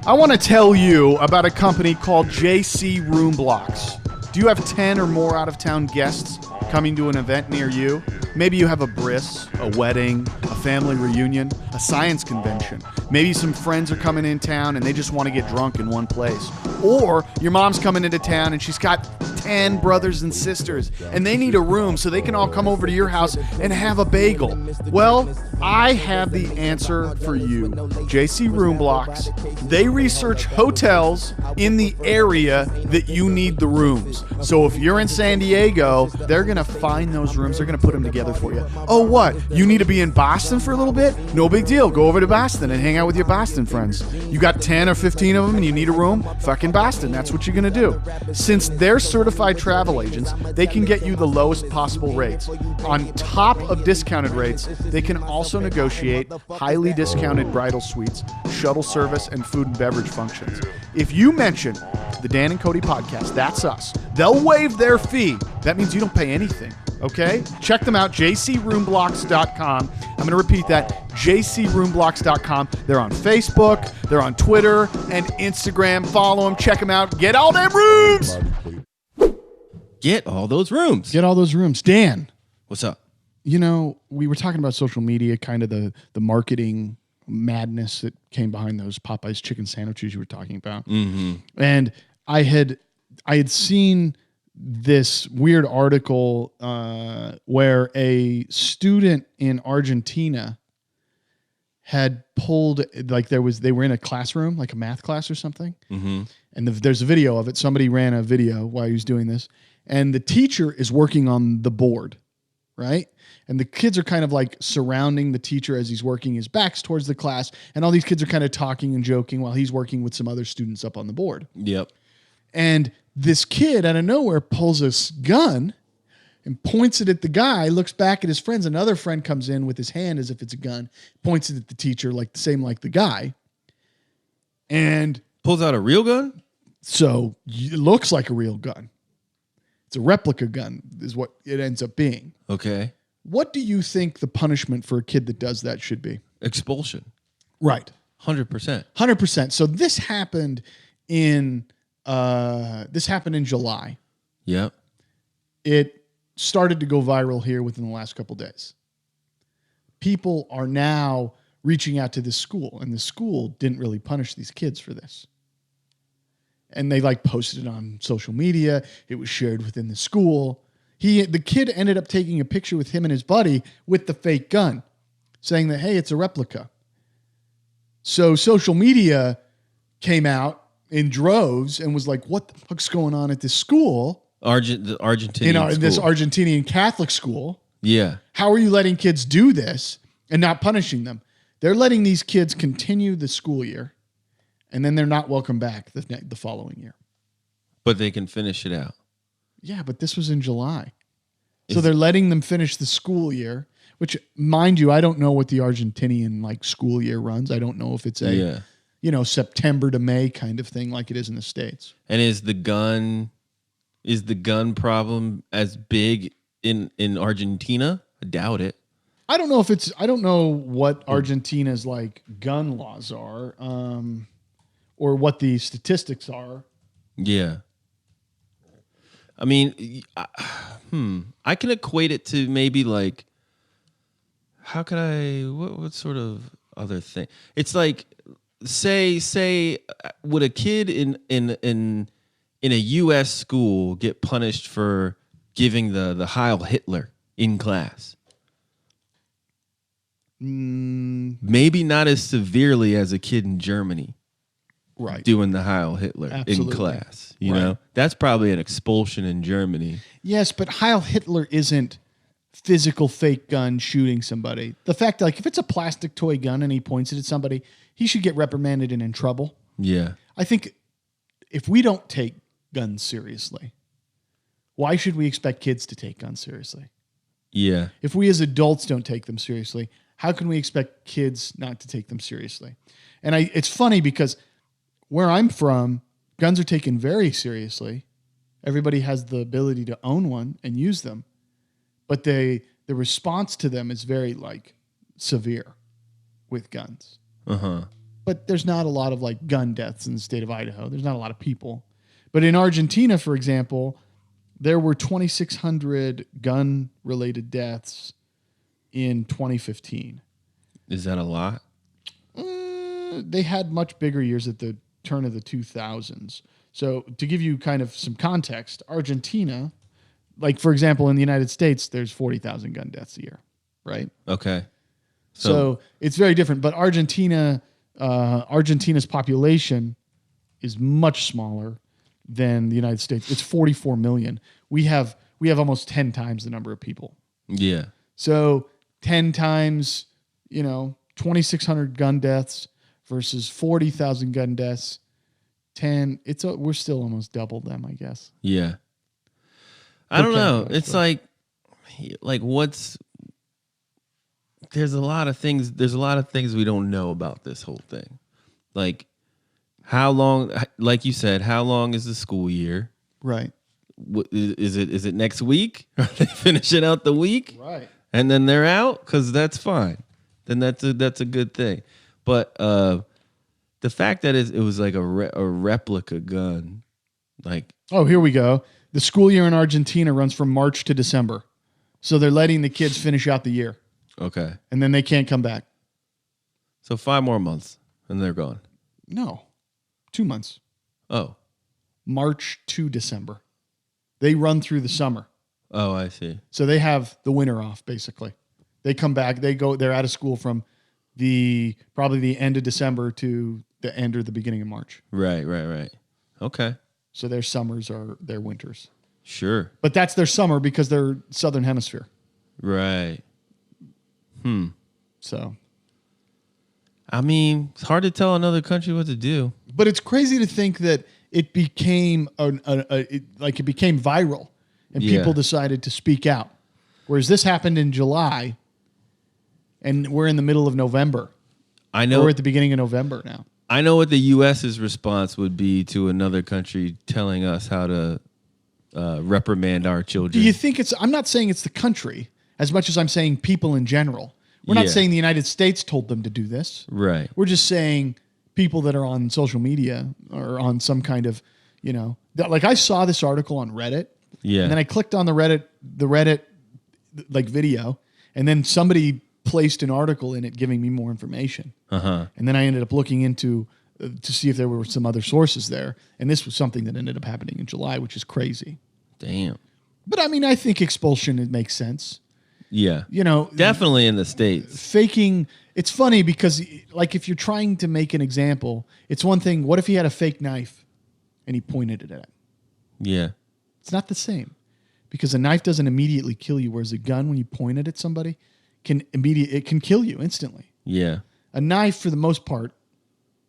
I want to tell you about a company called JC Room Blocks. Do you have 10 or more out-of-town guests coming to an event near you? Maybe you have a bris, a wedding, a family reunion, a science convention. Maybe some friends are coming in town and they just want to get drunk in one place. Or your mom's coming into town and she's got 10 brothers and sisters, and they need a room so they can all come over to your house and have a bagel. Well, I have the answer for you. JC Room Blocks. They research hotels in the area that you need the rooms. So if you're in San Diego, they're going to find those rooms. They're going to put them together for you. Oh, what? You need to be in Boston for a little bit? No big deal. Go over to Boston and hang out with your Boston friends. You got 10 or 15 of them and you need a room? Fucking Boston. That's what you're going to do. Since they're certified travel agents, they can get you the lowest possible rates. On top of discounted rates, they can also negotiate highly discounted bridal suites, shuttle service, and food and beverage functions. If you mention the Dan and Kody Podcast, that's us, they'll waive their fee. That means you don't pay anything. Okay? Check them out, jcroomblocks.com. I'm going to repeat that, jcroomblocks.com. They're on Facebook, they're on Twitter and Instagram. Follow them, check them out. Get all them rooms! Get all those rooms. Get all those rooms. Dan. What's up? You know, we were talking about social media, kind of the marketing madness that came behind those Popeyes chicken sandwiches you were talking about. Mm-hmm. And I had seen this weird article where a student in Argentina had pulled, like they were in a classroom, like a math class or something. Mm-hmm. And there's a video of it. Somebody ran a video while he was doing this. And the teacher is working on the board, right? And the kids are kind of like surrounding the teacher as he's working. His back's towards the class. And all these kids are kind of talking and joking while he's working with some other students up on the board. Yep. And this kid out of nowhere pulls a gun and points it at the guy, looks back at his friends. Another friend comes in with his hand as if it's a gun, points it at the teacher like the guy. And pulls out a real gun? So it looks like a real gun. It's a replica gun is what it ends up being. Okay. What do you think the punishment for a kid that does that should be? Expulsion. Right. 100%. 100%. So this happened in July. Yep. It started to go viral here within the last couple days. People are now reaching out to this school, and the school didn't really punish these kids for this. And they posted it on social media. It was shared within the school. The kid ended up taking a picture with him and his buddy with the fake gun, saying that, hey, it's a replica. So social media came out in droves and was like, what the fuck's going on at this school? The Argentinian school. This Argentinian Catholic school. Yeah. How are you letting kids do this and not punishing them? They're letting these kids continue the school year, and then they're not welcome back the following year. But they can finish it out. Yeah, but this was in July. So they're letting them finish the school year, which, mind you, I don't know what the Argentinian school year runs. I don't know if it's a September to May kind of thing like it is in the States. And is the gun problem as big in Argentina? I doubt it. I don't know what Argentina's gun laws are, or what the statistics are. Yeah. I mean, I can equate it to maybe what sort of other thing? It's like, say, would a kid in a U.S. school get punished for giving the Heil Hitler in class? Maybe not as severely as a kid in Germany. Right. Doing the Heil Hitler Absolutely. in class. You know? That's probably an expulsion in Germany. Yes, but Heil Hitler isn't physical fake gun shooting somebody. The fact if it's a plastic toy gun and he points it at somebody, he should get reprimanded and in trouble. Yeah. I think if we don't take guns seriously, why should we expect kids to take guns seriously? Yeah. If we as adults don't take them seriously, how can we expect kids not to take them seriously? And it's funny because where I'm from, guns are taken very seriously. Everybody has the ability to own one and use them. But the response to them is very severe with guns. Uh-huh. But there's not a lot of gun deaths in the state of Idaho. There's not a lot of people. But in Argentina, for example, there were 2,600 gun-related deaths in 2015. Is that a lot? They had much bigger years at the turn of the 2000s. So to give you kind of some context, Argentina, like for example, in the United States, there's 40,000 gun deaths a year, right? Okay. So it's very different. But Argentina's population is much smaller than the United States. It's 44 million. We have almost 10 times the number of people. Yeah. So 10 times, 2,600 gun deaths versus 40,000 gun deaths. We're still almost double them, I guess. Yeah. I don't know. Guys, it's like what's there's a lot of things we don't know about this whole thing. Like how long, like you said, how long is the school year? Right. Is it next week? Are they finishing out the week? Right. And then they're out? Because that's fine. Then that's a good thing. But the fact that it was like a replica gun, like, oh, here we go. The school year in Argentina runs from March to December. So they're letting the kids finish out the year. okay, And then they can't come back. so 5 more months and they're gone. No. 2 months. Oh, March to December. They run through the summer. oh, I see. So they have the winter off, basically. They come back. They're out of school from probably the end of December to the end or the beginning of March. Right. Okay, So their summers are their winters. sure. But that's their summer because they're Southern Hemisphere. Right. So, I mean, it's hard to tell another country what to do. but it's crazy to think that it became it became viral, and Yeah. people decided to speak out. Whereas this happened in July, and we're in the middle of November. I know. We're at the beginning of November now. I know what the U.S.'s response would be to another country telling us how to reprimand our children. Do you think I'm not saying it's the country as much as I'm saying people in general. We're not Yeah. saying the United States told them to do this. Right. We're just saying people that are on social media or on some kind of, like I saw this article on Reddit. Yeah. And then I clicked on the Reddit like video, and then somebody placed an article in it giving me more information. Uh-huh. And then I ended up looking into to see if there were some other sources there. And this was something that ended up happening in July, which is crazy. Damn. But I mean, I think expulsion, it makes sense. Yeah. Definitely in the States. Faking, it's funny because like if you're trying to make an example, it's one thing. What if he had a fake knife and he pointed it at him? Yeah. It's not the same because a knife doesn't immediately kill you, whereas a gun, when you point it at somebody, it can kill you instantly. Yeah. A knife, for the most part,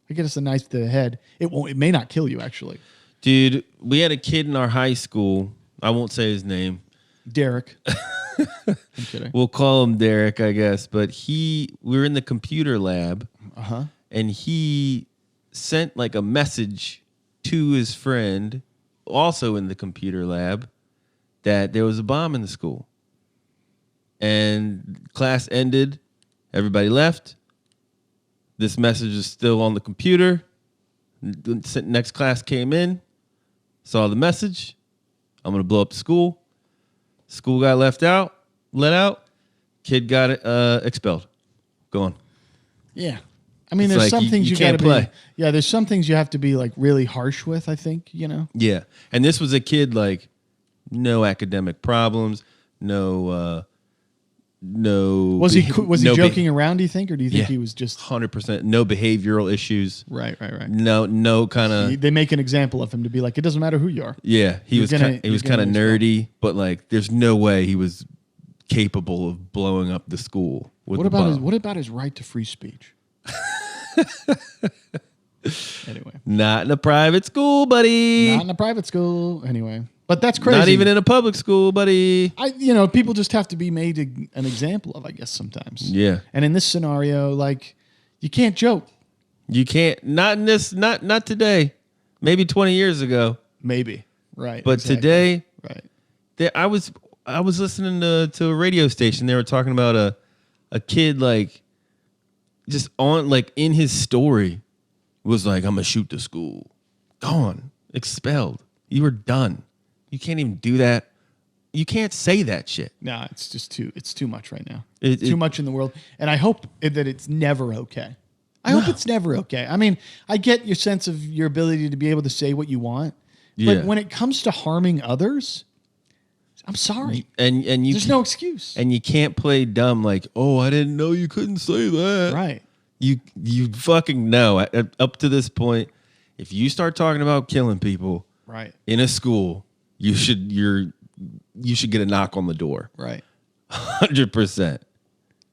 I guess a knife to the head, it may not kill you actually. Dude, we had a kid in our high school. I won't say his name. Derek. I'm kidding. We'll call him Derek, I guess. But we were in the computer lab, and he sent like a message to his friend, also in the computer lab, that there was a bomb in the school. And class ended. Everybody left. This message is still on the computer. Next class came in, saw the message. I'm going to blow up the school. School got let out. Kid got expelled. Gone. Yeah. I mean, It's there's like some things you you got to can't play. Yeah, there's some things you have to be like really harsh with, I think, Yeah. And this was a kid like no academic problems, no Was he joking around, do you think, or do you think Yeah. he was just 100% no behavioral issues. right? No kind of They make an example of him to be like, it doesn't matter who you are. yeah, he was kind of gonna nerdy, but like there's no way he was capable of blowing up the school with What the about bomb. what about his right to free speech? Anyway, Not in a private school, buddy. not in a private school. Anyway, but that's crazy. Not even in a public school, buddy. People just have to be made an example of, I guess, sometimes. Yeah. And in this scenario, like, you can't joke. You can't. Not in this. Not today. Maybe 20 years ago. Maybe. Right. But exactly. today, Right. I was listening to a radio station. They were talking about a kid like just on like in his story was like, I'm gonna shoot the school. Gone. Expelled. You were done. You can't even do that. You can't say that shit. No, it's too much right now. It- It's too much in the world. And I hope that it's never okay. I hope it's never okay. I mean, I get your sense of your ability to be able to say what you want, Yeah. but when it comes to harming others, I'm sorry. And you There's no excuse. And you can't play dumb like, oh, I didn't know you couldn't say that. Right. You fucking know. Up to this point, if you start talking about killing people Right. in a school, you should get a knock on the door. Right. 100%.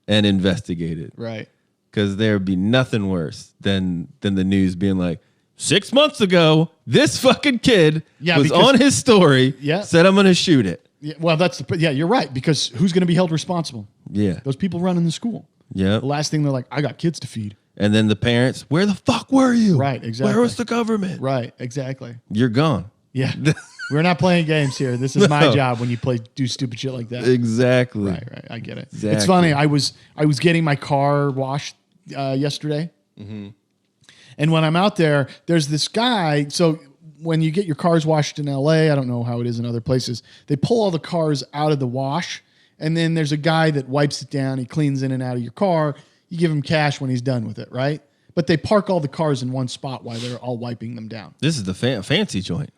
And investigate it. Right. Because there would be nothing worse than the news being like, 6 months ago, this fucking kid was on his story, said I'm going to shoot it. Yeah, well, you're right, because who's going to be held responsible? Yeah. Those people running the school. Yeah. The last thing they're like, I got kids to feed. And then the parents, where the fuck were you? Right, exactly. Where was the government? Right, exactly. You're gone. Yeah. We're not playing games here. This is my job when you do stupid shit like that. Exactly. Right. I get it. Exactly. It's funny. I was getting my car washed yesterday. Mm-hmm. And when I'm out there, there's this guy. So when you get your cars washed in LA, I don't know how it is in other places, they pull all the cars out of the wash. And then there's a guy that wipes it down. He cleans in and out of your car. You give him cash when he's done with it, right? But they park all the cars in one spot while they're all wiping them down. This is the fancy joint.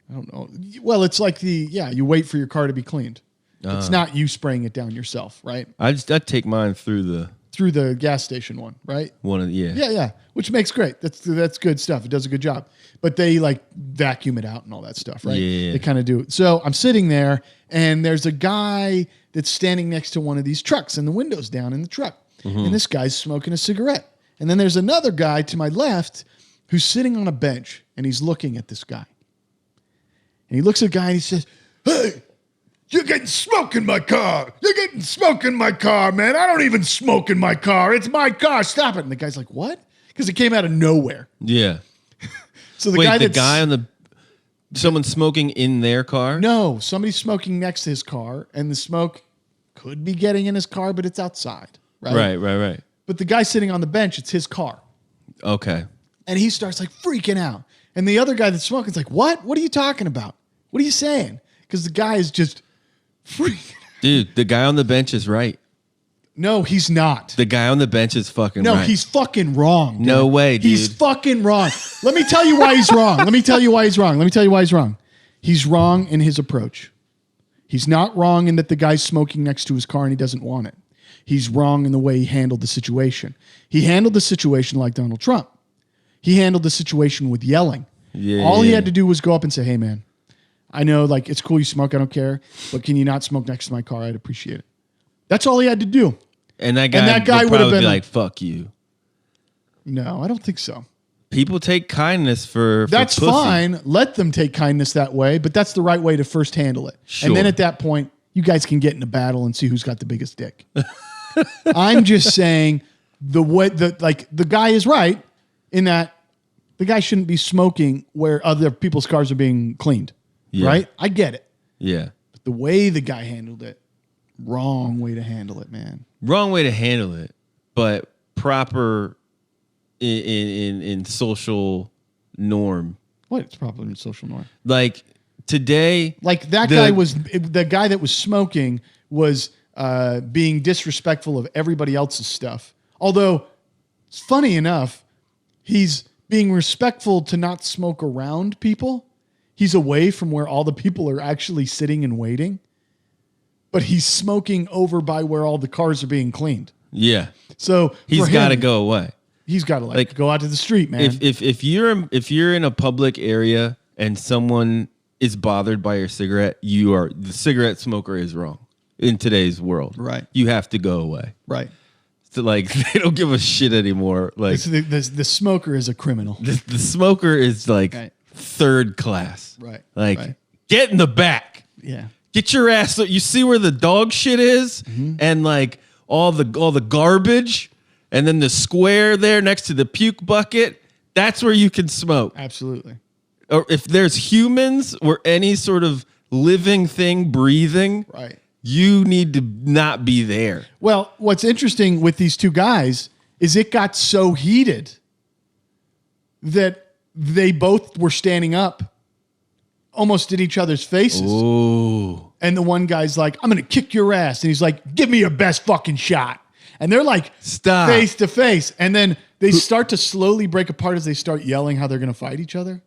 I don't know. Well, it's like you wait for your car to be cleaned. It's not you spraying it down yourself, right? I'd take mine through the gas station one, right? Yeah, which makes great. That's good stuff. It does a good job. But they like vacuum it out and all that stuff, right? Yeah. They kind of do it. So I'm sitting there and there's a guy that's standing next to one of these trucks and the window's down in the truck. Mm-hmm. And this guy's smoking a cigarette. And then there's another guy to my left who's sitting on a bench and he's looking at this guy. And he looks at the guy and he says, "Hey, you're getting smoke in my car. You're getting smoke in my car, man. I don't even smoke in my car. It's my car. Stop it." And the guy's like, "What?" Because it came out of nowhere. Yeah. So someone smoking in their car? No, somebody's smoking next to his car, and the smoke could be getting in his car, but it's outside. Right. But the guy sitting on the bench, it's his car. Okay. And he starts like freaking out. And the other guy that's smoking is like, "What? What are you talking about? What are you saying?" Because the guy is just freaking out. Dude, the guy on the bench is right. No, he's not. The guy on the bench is fucking right. No, he's fucking wrong. Dude. No way, dude. He's fucking wrong. Let me tell you why he's wrong. He's wrong in his approach. He's not wrong in that the guy's smoking next to his car and he doesn't want it. He's wrong in the way he handled the situation. He handled the situation like Donald Trump. He handled the situation with yelling. Yeah. All he had to do was go up and say, "Hey, man, I know like it's cool you smoke. I don't care. But can you not smoke next to my car? I'd appreciate it." That's all he had to do. And that guy would probably be like, "Fuck you." No, I don't think so. People take kindness for That's pussy. fine. Let them take kindness that way, but that's the right way to first handle it. Sure. And then at that point, you guys can get in a battle and see who's got the biggest dick. I'm just saying the guy is right in that the guy shouldn't be smoking where other people's cars are being cleaned. Yeah. Right? I get it. Yeah. But the way the guy handled it, wrong way to handle it, man. Wrong way to handle it, but proper in social norm. What? It's probably in social norm. Like today, like that guy was the guy that was smoking was being disrespectful of everybody else's stuff. Although, funny enough, he's being respectful to not smoke around people. He's away from where all the people are actually sitting and waiting. But he's smoking over by where all the cars are being cleaned. Yeah. So he's got to go away. He's got to like go out to the street, man. If you're in a public area and someone is bothered by your cigarette, the cigarette smoker is wrong in today's world. Right. You have to go away. Right. So like they don't give a shit anymore. Like the smoker is a criminal. The smoker is like third class. Right. Like get in the back. Yeah. Get your ass. You see where the dog shit is, and like all the garbage, and then the square there next to the puke bucket. That's where you can smoke. Absolutely. Or if there's humans or any sort of living thing breathing, right, you need to not be there. Well, what's interesting with these two guys is it got so heated that they both were standing up almost in each other's faces. Ooh. And the one guy's like, "I'm going to kick your ass." And he's like, "Give me your best fucking shot." And they're like, stop, face to face. And then They start to slowly break apart as they start yelling how they're going to fight each other.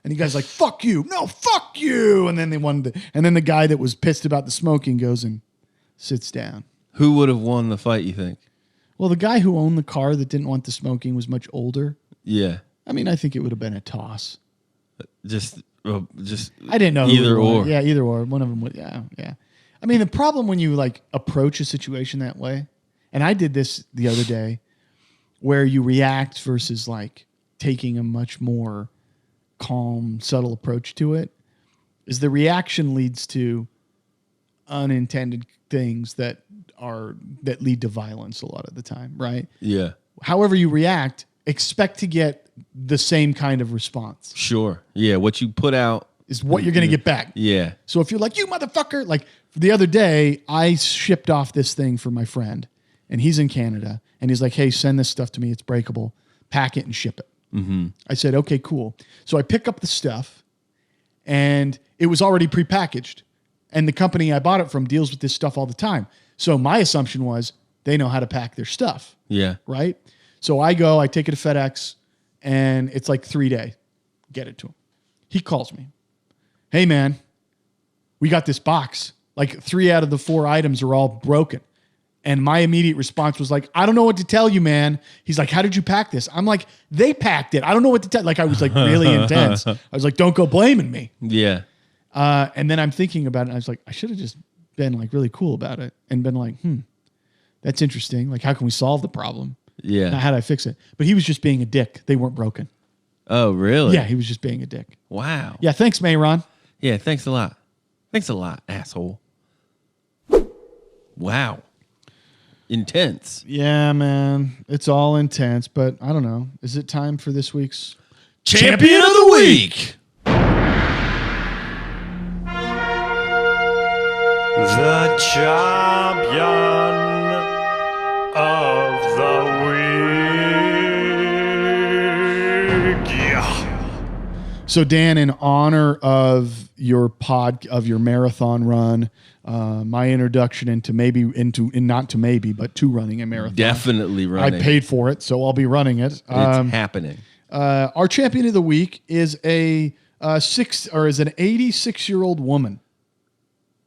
And you guys like, fuck you. No, fuck you. And then the guy that was pissed about the smoking goes and sits down. Who would have won the fight, you think? Well, the guy who owned the car that didn't want the smoking was much older. Yeah. I mean, I think it would have been a toss. Just I didn't know. Either or. Yeah, either or. One of them would. Yeah, yeah. I mean, the problem when you like approach a situation that way, and I did this the other day, where you react versus like taking a much more calm, subtle approach to it, is the reaction leads to unintended things that lead to violence a lot of the time, right? Yeah. However you react, expect to get the same kind of response. Sure. Yeah. What you put out is what you're going to get back. Yeah. So if you're like, you motherfucker, like the other day, I shipped off this thing for my friend and he's in Canada and he's like, hey, send this stuff to me. It's breakable. Pack it and ship it. Mm-hmm. I said, okay, cool. So I pick up the stuff and it was already prepackaged. And the company I bought it from deals with this stuff all the time. So my assumption was they know how to pack their stuff. Yeah. Right? So I go, I take it to FedEx, and it's like 3 days. Get it to him. He calls me. Hey, man, we got this box. Like 3 out of the 4 items are all broken. And my immediate response was like, I don't know what to tell you, man. He's like, how did you pack this? I'm like, they packed it. I don't know what to tell. Like, I was like really intense. I was like, don't go blaming me. Yeah. And then I'm thinking about it. And I was like, I should have just been like really cool about it and been like, that's interesting. Like, how can we solve the problem? Yeah. Now, how do I fix it? But he was just being a dick. They weren't broken. Oh, really? Yeah, he was just being a dick. Wow. Yeah, thanks, Mayron. Yeah, thanks a lot. Thanks a lot, asshole. Wow. Intense. Yeah, man. It's all intense, but I don't know. Is it time for this week's Champion of the Week? The champion of the week. Yeah. So, Dan, in honor of your marathon run, my introduction to running a marathon. Definitely running. I paid for it, so I'll be running it. It's happening. Our champion of the week is an 86-year-old woman.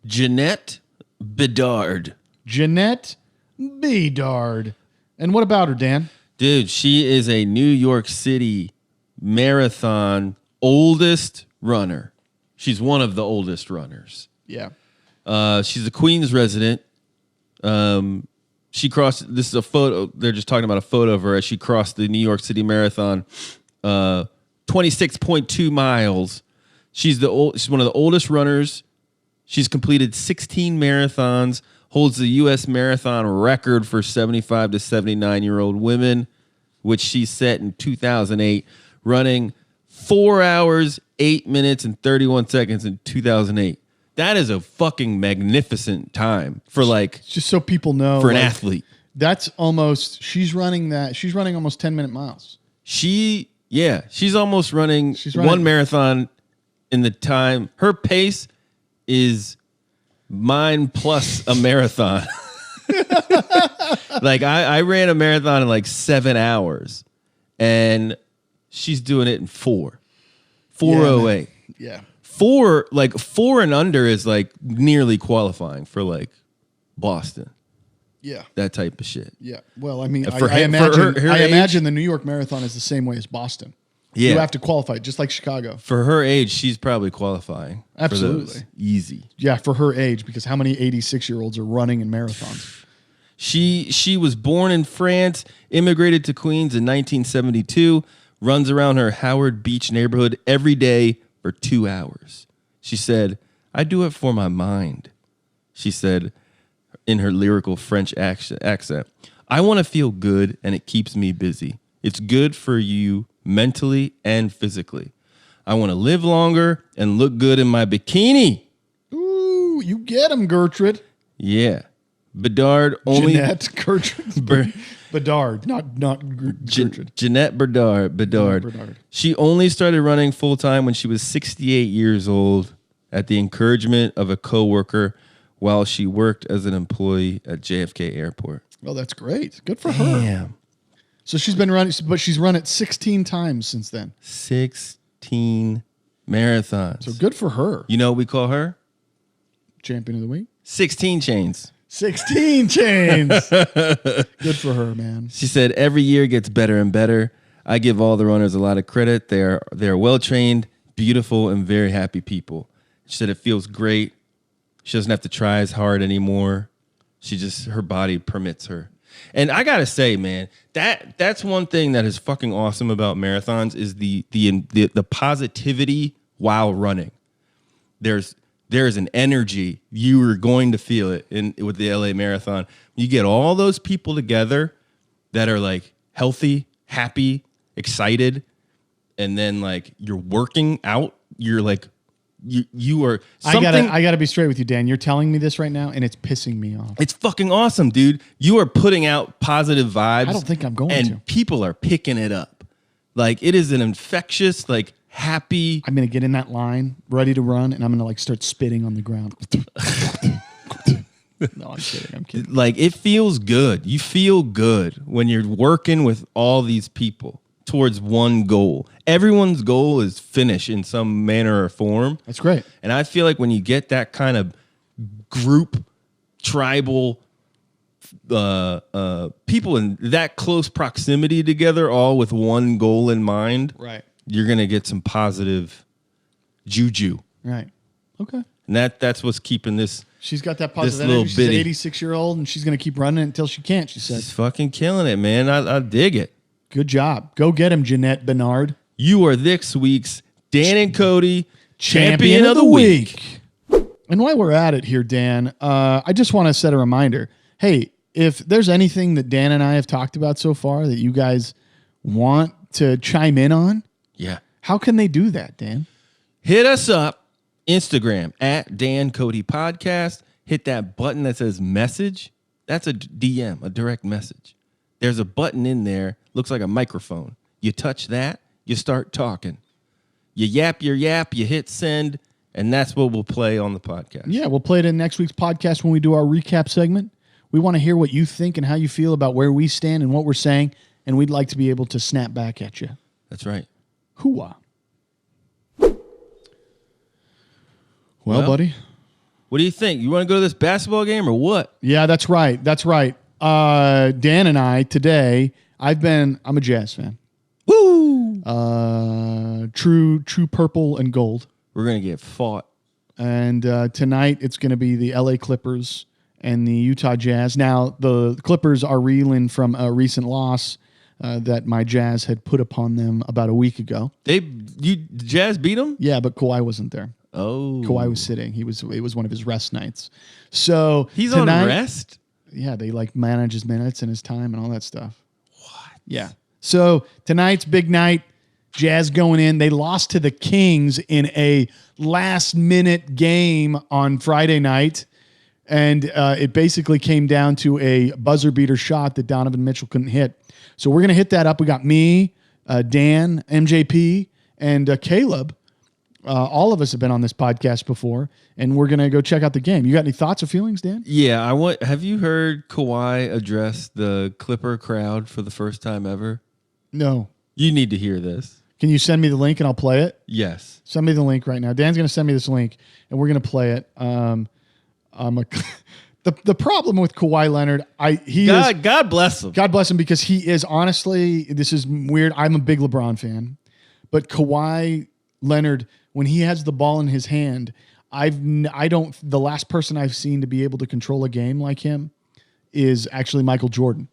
Jeanette Bedard. Jeanette Bedard. And what about her, Dan? Dude, she is a New York City marathon oldest runner. She's one of the oldest runners. Yeah. She's a Queens resident. She crossed, this is a photo, they're just talking about a photo of her as she crossed the New York City Marathon, 26.2 miles. She's one of the oldest runners. She's completed 16 marathons, holds the U.S. marathon record for 75 to 79-year-old women, which she set in 2008, running 4 hours, 8 minutes, and 31 seconds in 2008. That is a fucking magnificent time for just so people know, for an athlete. That's she's running almost 10-minute miles. She's almost running one marathon in the time. Her pace is mine plus a marathon. I ran a marathon in 7 hours and she's doing it in 4:08. Yeah. 4 and under is nearly qualifying for Boston. Yeah. That type of shit. Yeah. Well, I mean, For I imagine her age, imagine the New York Marathon is the same way as Boston. Yeah. You have to qualify just like Chicago. For her age, she's probably qualifying. Absolutely. For those. Easy. Yeah, for her age, because how many 86-year-olds are running in marathons? She was born in France, immigrated to Queens in 1972, runs around her Howard Beach neighborhood every day for 2 hours. She said, I do it for my mind. She said in her lyrical French accent, I want to feel good and it keeps me busy. It's good for you mentally and physically. I want to live longer and look good in my bikini. Ooh, you get him, Gertrude. Yeah. Bedard only... Jeanette Gertrude. Bedard, not Gertrude. Jeanette Bedard. She only started running full-time when she was 68 years old at the encouragement of a coworker while she worked as an employee at JFK Airport. Well, that's great. Good for her. Damn. So she's been running, but she's run it 16 times since then. 16 marathons. So good for her. You know what we call her? Champion of the week. 16 chains. 16 chains. Good for her, man. She said every year gets better and better. I give all the runners a lot of credit. They're well trained, beautiful, and very happy people. She said it feels great. She doesn't have to try as hard anymore. Her body permits her. And I gotta say, man, that's one thing that is fucking awesome about marathons is the positivity while running. There's an energy. You are going to feel it with the LA Marathon. You get all those people together that are like healthy, happy, excited, and then like you're working out. You're like you are. I gotta be straight with you, Dan. You're telling me this right now, and it's pissing me off. It's fucking awesome, dude. You are putting out positive vibes. I don't think I'm going and to. People are picking it up. Like it is an infectious, like happy. I'm gonna get in that line, ready to run, and I'm gonna like start spitting on the ground. No, I'm kidding. Like it feels good. You feel good when you're working with all these people towards one goal. Everyone's goal is finish in some manner or form. That's great. And I feel like when you get that kind of group, tribal people in that close proximity together, all with one goal in mind, Right. you're gonna get some positive juju. Right. Okay. And that's what's keeping this. She's got that positive This little energy. She's an bitty- 86-year-old, and she's gonna keep running it until she can't. She said. She's fucking killing it, man. I dig it. Good job. Go get him, Jeanette Bernard. You are this week's Dan and Kody Champion of the Week. And while we're at it here, Dan, I just want to set a reminder. Hey, if there's anything that Dan and I have talked about so far that you guys want to chime in on, Yeah. how can they do that, Dan? Hit us up, Instagram at Dan Kody Podcast. Hit that button that says message. That's a DM, a direct message. There's a button in there, looks like a microphone. You touch that, you start talking. You yap your yap, you hit send, and that's what we'll play on the podcast. Yeah, we'll play it in next week's podcast when we do our recap segment. We want to hear what you think and how you feel about where we stand and what we're saying, and we'd like to be able to snap back at you. That's right. Hooah. Well, buddy. What do you think? You want to go to this basketball game or what? Yeah, that's right. That's right. Dan and I today, I'm a Jazz fan. Woo! True purple and gold. We're going to get fought. And tonight it's going to be the LA Clippers and the Utah Jazz. Now, the Clippers are reeling from a recent loss that my Jazz had put upon them about a week ago. The Jazz beat them? Yeah, but Kawhi wasn't there. Oh. Kawhi was sitting. It was one of his rest nights. So he's tonight, on rest? Yeah, they like manage his minutes and his time and all that stuff. What? Yeah. So tonight's big night. Jazz going in. They lost to the Kings in a last-minute game on Friday night. And it basically came down to a buzzer-beater shot that Donovan Mitchell couldn't hit. So we're going to hit that up. We got me, Dan, MJP, and Caleb. All of us have been on this podcast before, and we're going to go check out the game. You got any thoughts or feelings, Dan? Yeah, have you heard Kawhi address the Clipper crowd for the first time ever? No. You need to hear this. Can you send me the link and I'll play it? Yes. Send me the link right now. Dan's going to send me this link, and we're going to play it. The problem with Kawhi Leonard, God bless him. God bless him, because he is honestly, this is weird. I'm a big LeBron fan, but Kawhi Leonard, when he has the ball in his hand, the last person I've seen to be able to control a game like him is actually Michael Jordan,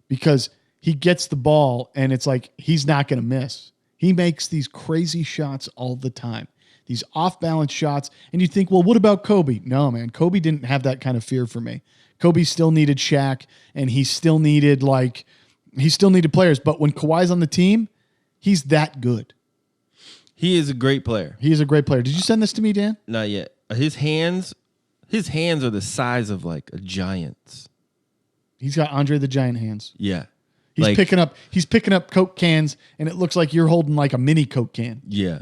because he gets the ball and it's like he's not going to miss. He makes these crazy shots all the time, these off-balance shots. And you think, well, what about Kobe? No, man, Kobe didn't have that kind of fear for me. Kobe still needed Shaq, and he still needed players. But when Kawhi's on the team, he's that good. He is a great player. He is a great player. Did you send this to me, Dan? Not yet. His hands are the size of like a giant's. He's got Andre the Giant hands. Yeah. He's picking up Coke cans, and it looks like you're holding like a mini Coke can. Yeah.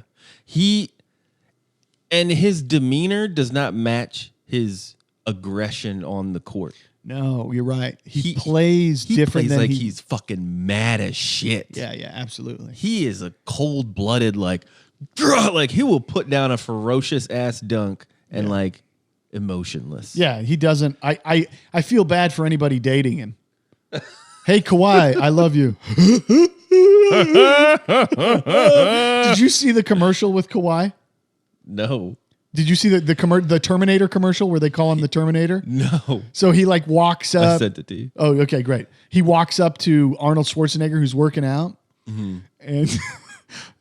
And his demeanor does not match his aggression on the court. No, you're right. He plays different than like he's fucking mad as shit. Yeah, absolutely. He is a cold-blooded, like he will put down a ferocious ass dunk and like emotionless. Yeah, he doesn't. I feel bad for anybody dating him. Hey, Kawhi, I love you. Did you see the commercial with Kawhi? No. Did you see the Terminator commercial where they call him the Terminator? No. So he like walks up. I sent it to you. Oh, okay, great. He walks up to Arnold Schwarzenegger, who's working out, and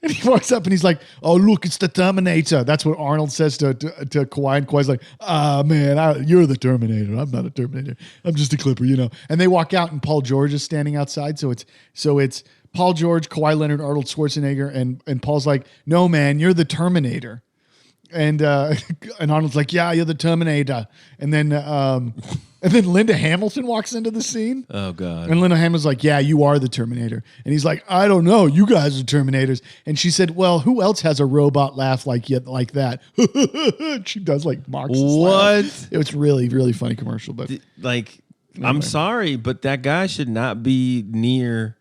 and he walks up and he's like, "Oh, look, it's the Terminator." That's what Arnold says to Kawhi, and Kawhi's like, "Ah, man, you're the Terminator. I'm not a Terminator. I'm just a Clipper, you know." And they walk out, and Paul George is standing outside. So it's Paul George, Kawhi Leonard, Arnold Schwarzenegger, and Paul's like, "No, man, you're the Terminator." And Arnold's like, "Yeah, you're the Terminator." And then Linda Hamilton walks into the scene. Oh God! And Linda Hamilton's like, "Yeah, you are the Terminator." And he's like, "I don't know, you guys are Terminators." And she said, "Well, who else has a robot laugh like that?" She does like Mark's laugh. It was really, really funny commercial. But I'm sorry, but that guy should not be near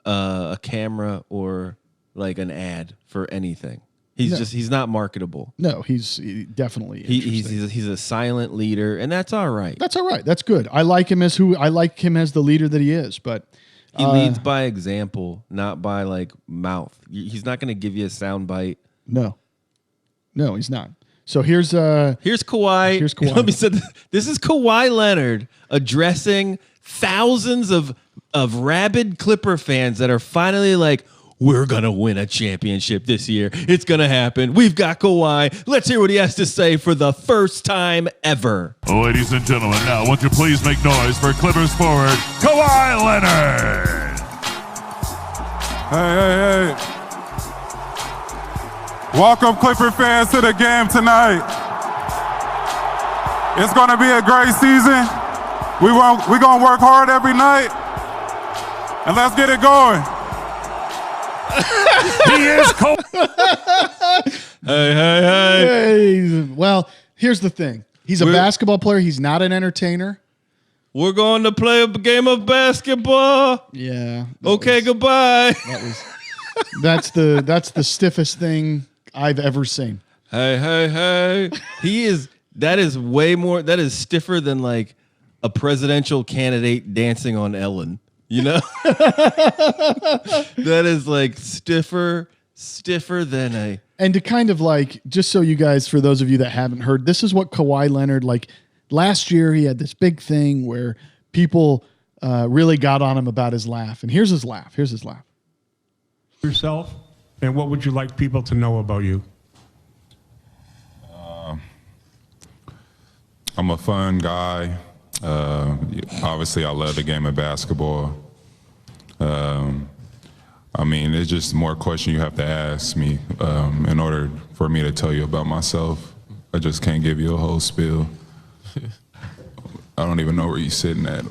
a camera or like an ad for anything. He's not marketable. No, he's definitely he's a silent leader, and that's all right. That's all right. That's good. I like him as the leader that he is, but he leads by example, not by like mouth. He's not going to give you a sound bite. No, he's not. So here's Kawhi. Here's Kawhi. Let me say this is Kawhi Leonard addressing thousands of rabid Clipper fans that are finally like, we're going to win a championship this year. It's going to happen. We've got Kawhi. Let's hear what he has to say for the first time ever. Ladies and gentlemen, now won't you please make noise for Clippers forward, Kawhi Leonard. Hey. Welcome, Clipper fans, to the game tonight. It's going to be a great season. We're going to work hard every night. And let's get it going. He is cold. Hey. Well, here's the thing. He's a basketball player. He's not an entertainer. We're going to play a game of basketball. Yeah. Okay, goodbye. That's the stiffest thing I've ever seen. Hey. That is stiffer than like a presidential candidate dancing on Ellen. You know? That is like stiffer than a... And to kind of like, just so you guys, for those of you that haven't heard, this is what Kawhi Leonard, like last year he had this big thing where people really got on him about his laugh. And here's his laugh. Yourself, and what would you like people to know about you? I'm a fun guy. Obviously, I love the game of basketball. I mean, it's just more questions you have to ask me in order for me to tell you about myself. I just can't give you a whole spiel. I don't even know where you're sitting at.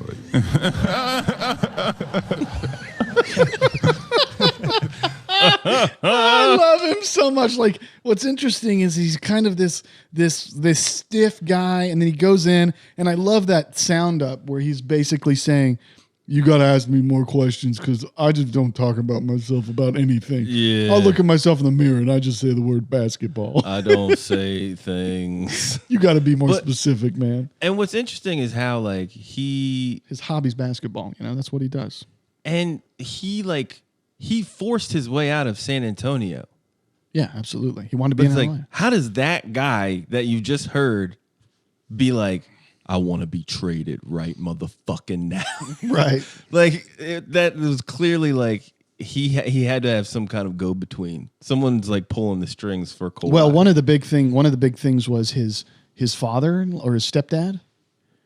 I love him so much. Like, what's interesting is he's kind of this stiff guy, and then he goes in, and I love that sound up where he's basically saying, "You got to ask me more questions because I just don't talk about myself about anything. Yeah. I'll look at myself in the mirror and I just say the word basketball." I don't say things. You got to be more specific, man. And what's interesting is how like his hobby's basketball. You know, that's what he does. And he forced his way out of San Antonio. Yeah, absolutely. He wanted to be in LA. How does that guy that you just heard be like, I want to be traded right motherfucking now? Right. That was clearly like he had to have some kind of go-between. Someone's like pulling the strings for Kawhi. Well, one of the big things was his father or his stepdad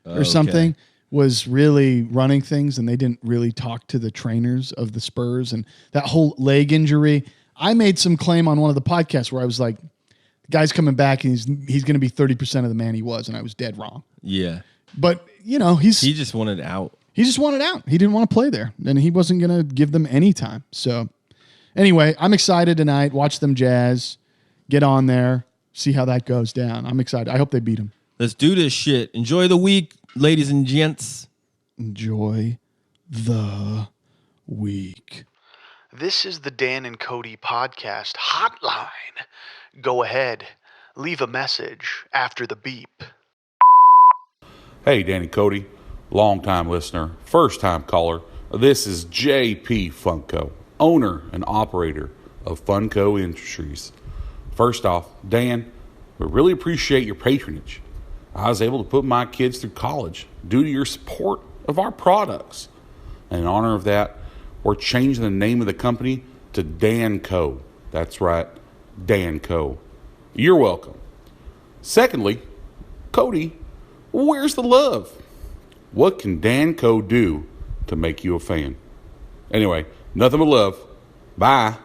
or something was really running things, and they didn't really talk to the trainers of the Spurs, and that whole leg injury. I made some claim on one of the podcasts where I was like, the guy's coming back and he's going to be 30% of the man he was, and I was dead wrong. Yeah. But, you know, he just wanted out. He just wanted out. He didn't want to play there, and he wasn't going to give them any time. So anyway, I'm excited tonight. Watch them Jazz. Get on there. See how that goes down. I'm excited. I hope they beat him. Let's do this shit. Enjoy the week, ladies and gents. Enjoy the week. This is the Dan and Kody Podcast hotline. Go ahead, leave a message after the beep. Hey, Dan and Kody, long-time listener, first-time caller. This is J.P. Funko, owner and operator of Funko Industries. First off, Dan, we really appreciate your patronage. I was able to put my kids through college due to your support of our products. And in honor of that, we're changing the name of the company to Dan Co. That's right, Dan Co. You're welcome. Secondly, Kody, where's the love? What can Dan Co. do to make you a fan? Anyway, nothing but love. Bye.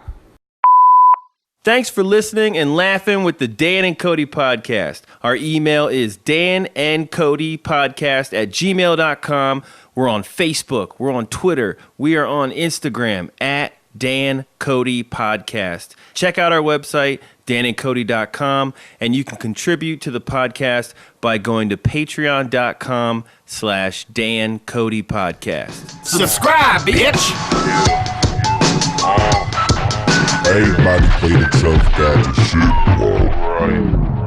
Thanks for listening and laughing with the Dan and Kody Podcast. Our email is danandcodypodcast@gmail.com. We're on Facebook. We're on Twitter. We are on Instagram at Dan Kody Podcast. Check out our website, danandkody.com, and you can contribute to the podcast by going to patreon.com/Dan Kody Podcast. Subscribe, bitch! Everybody played itself down to shit. All right.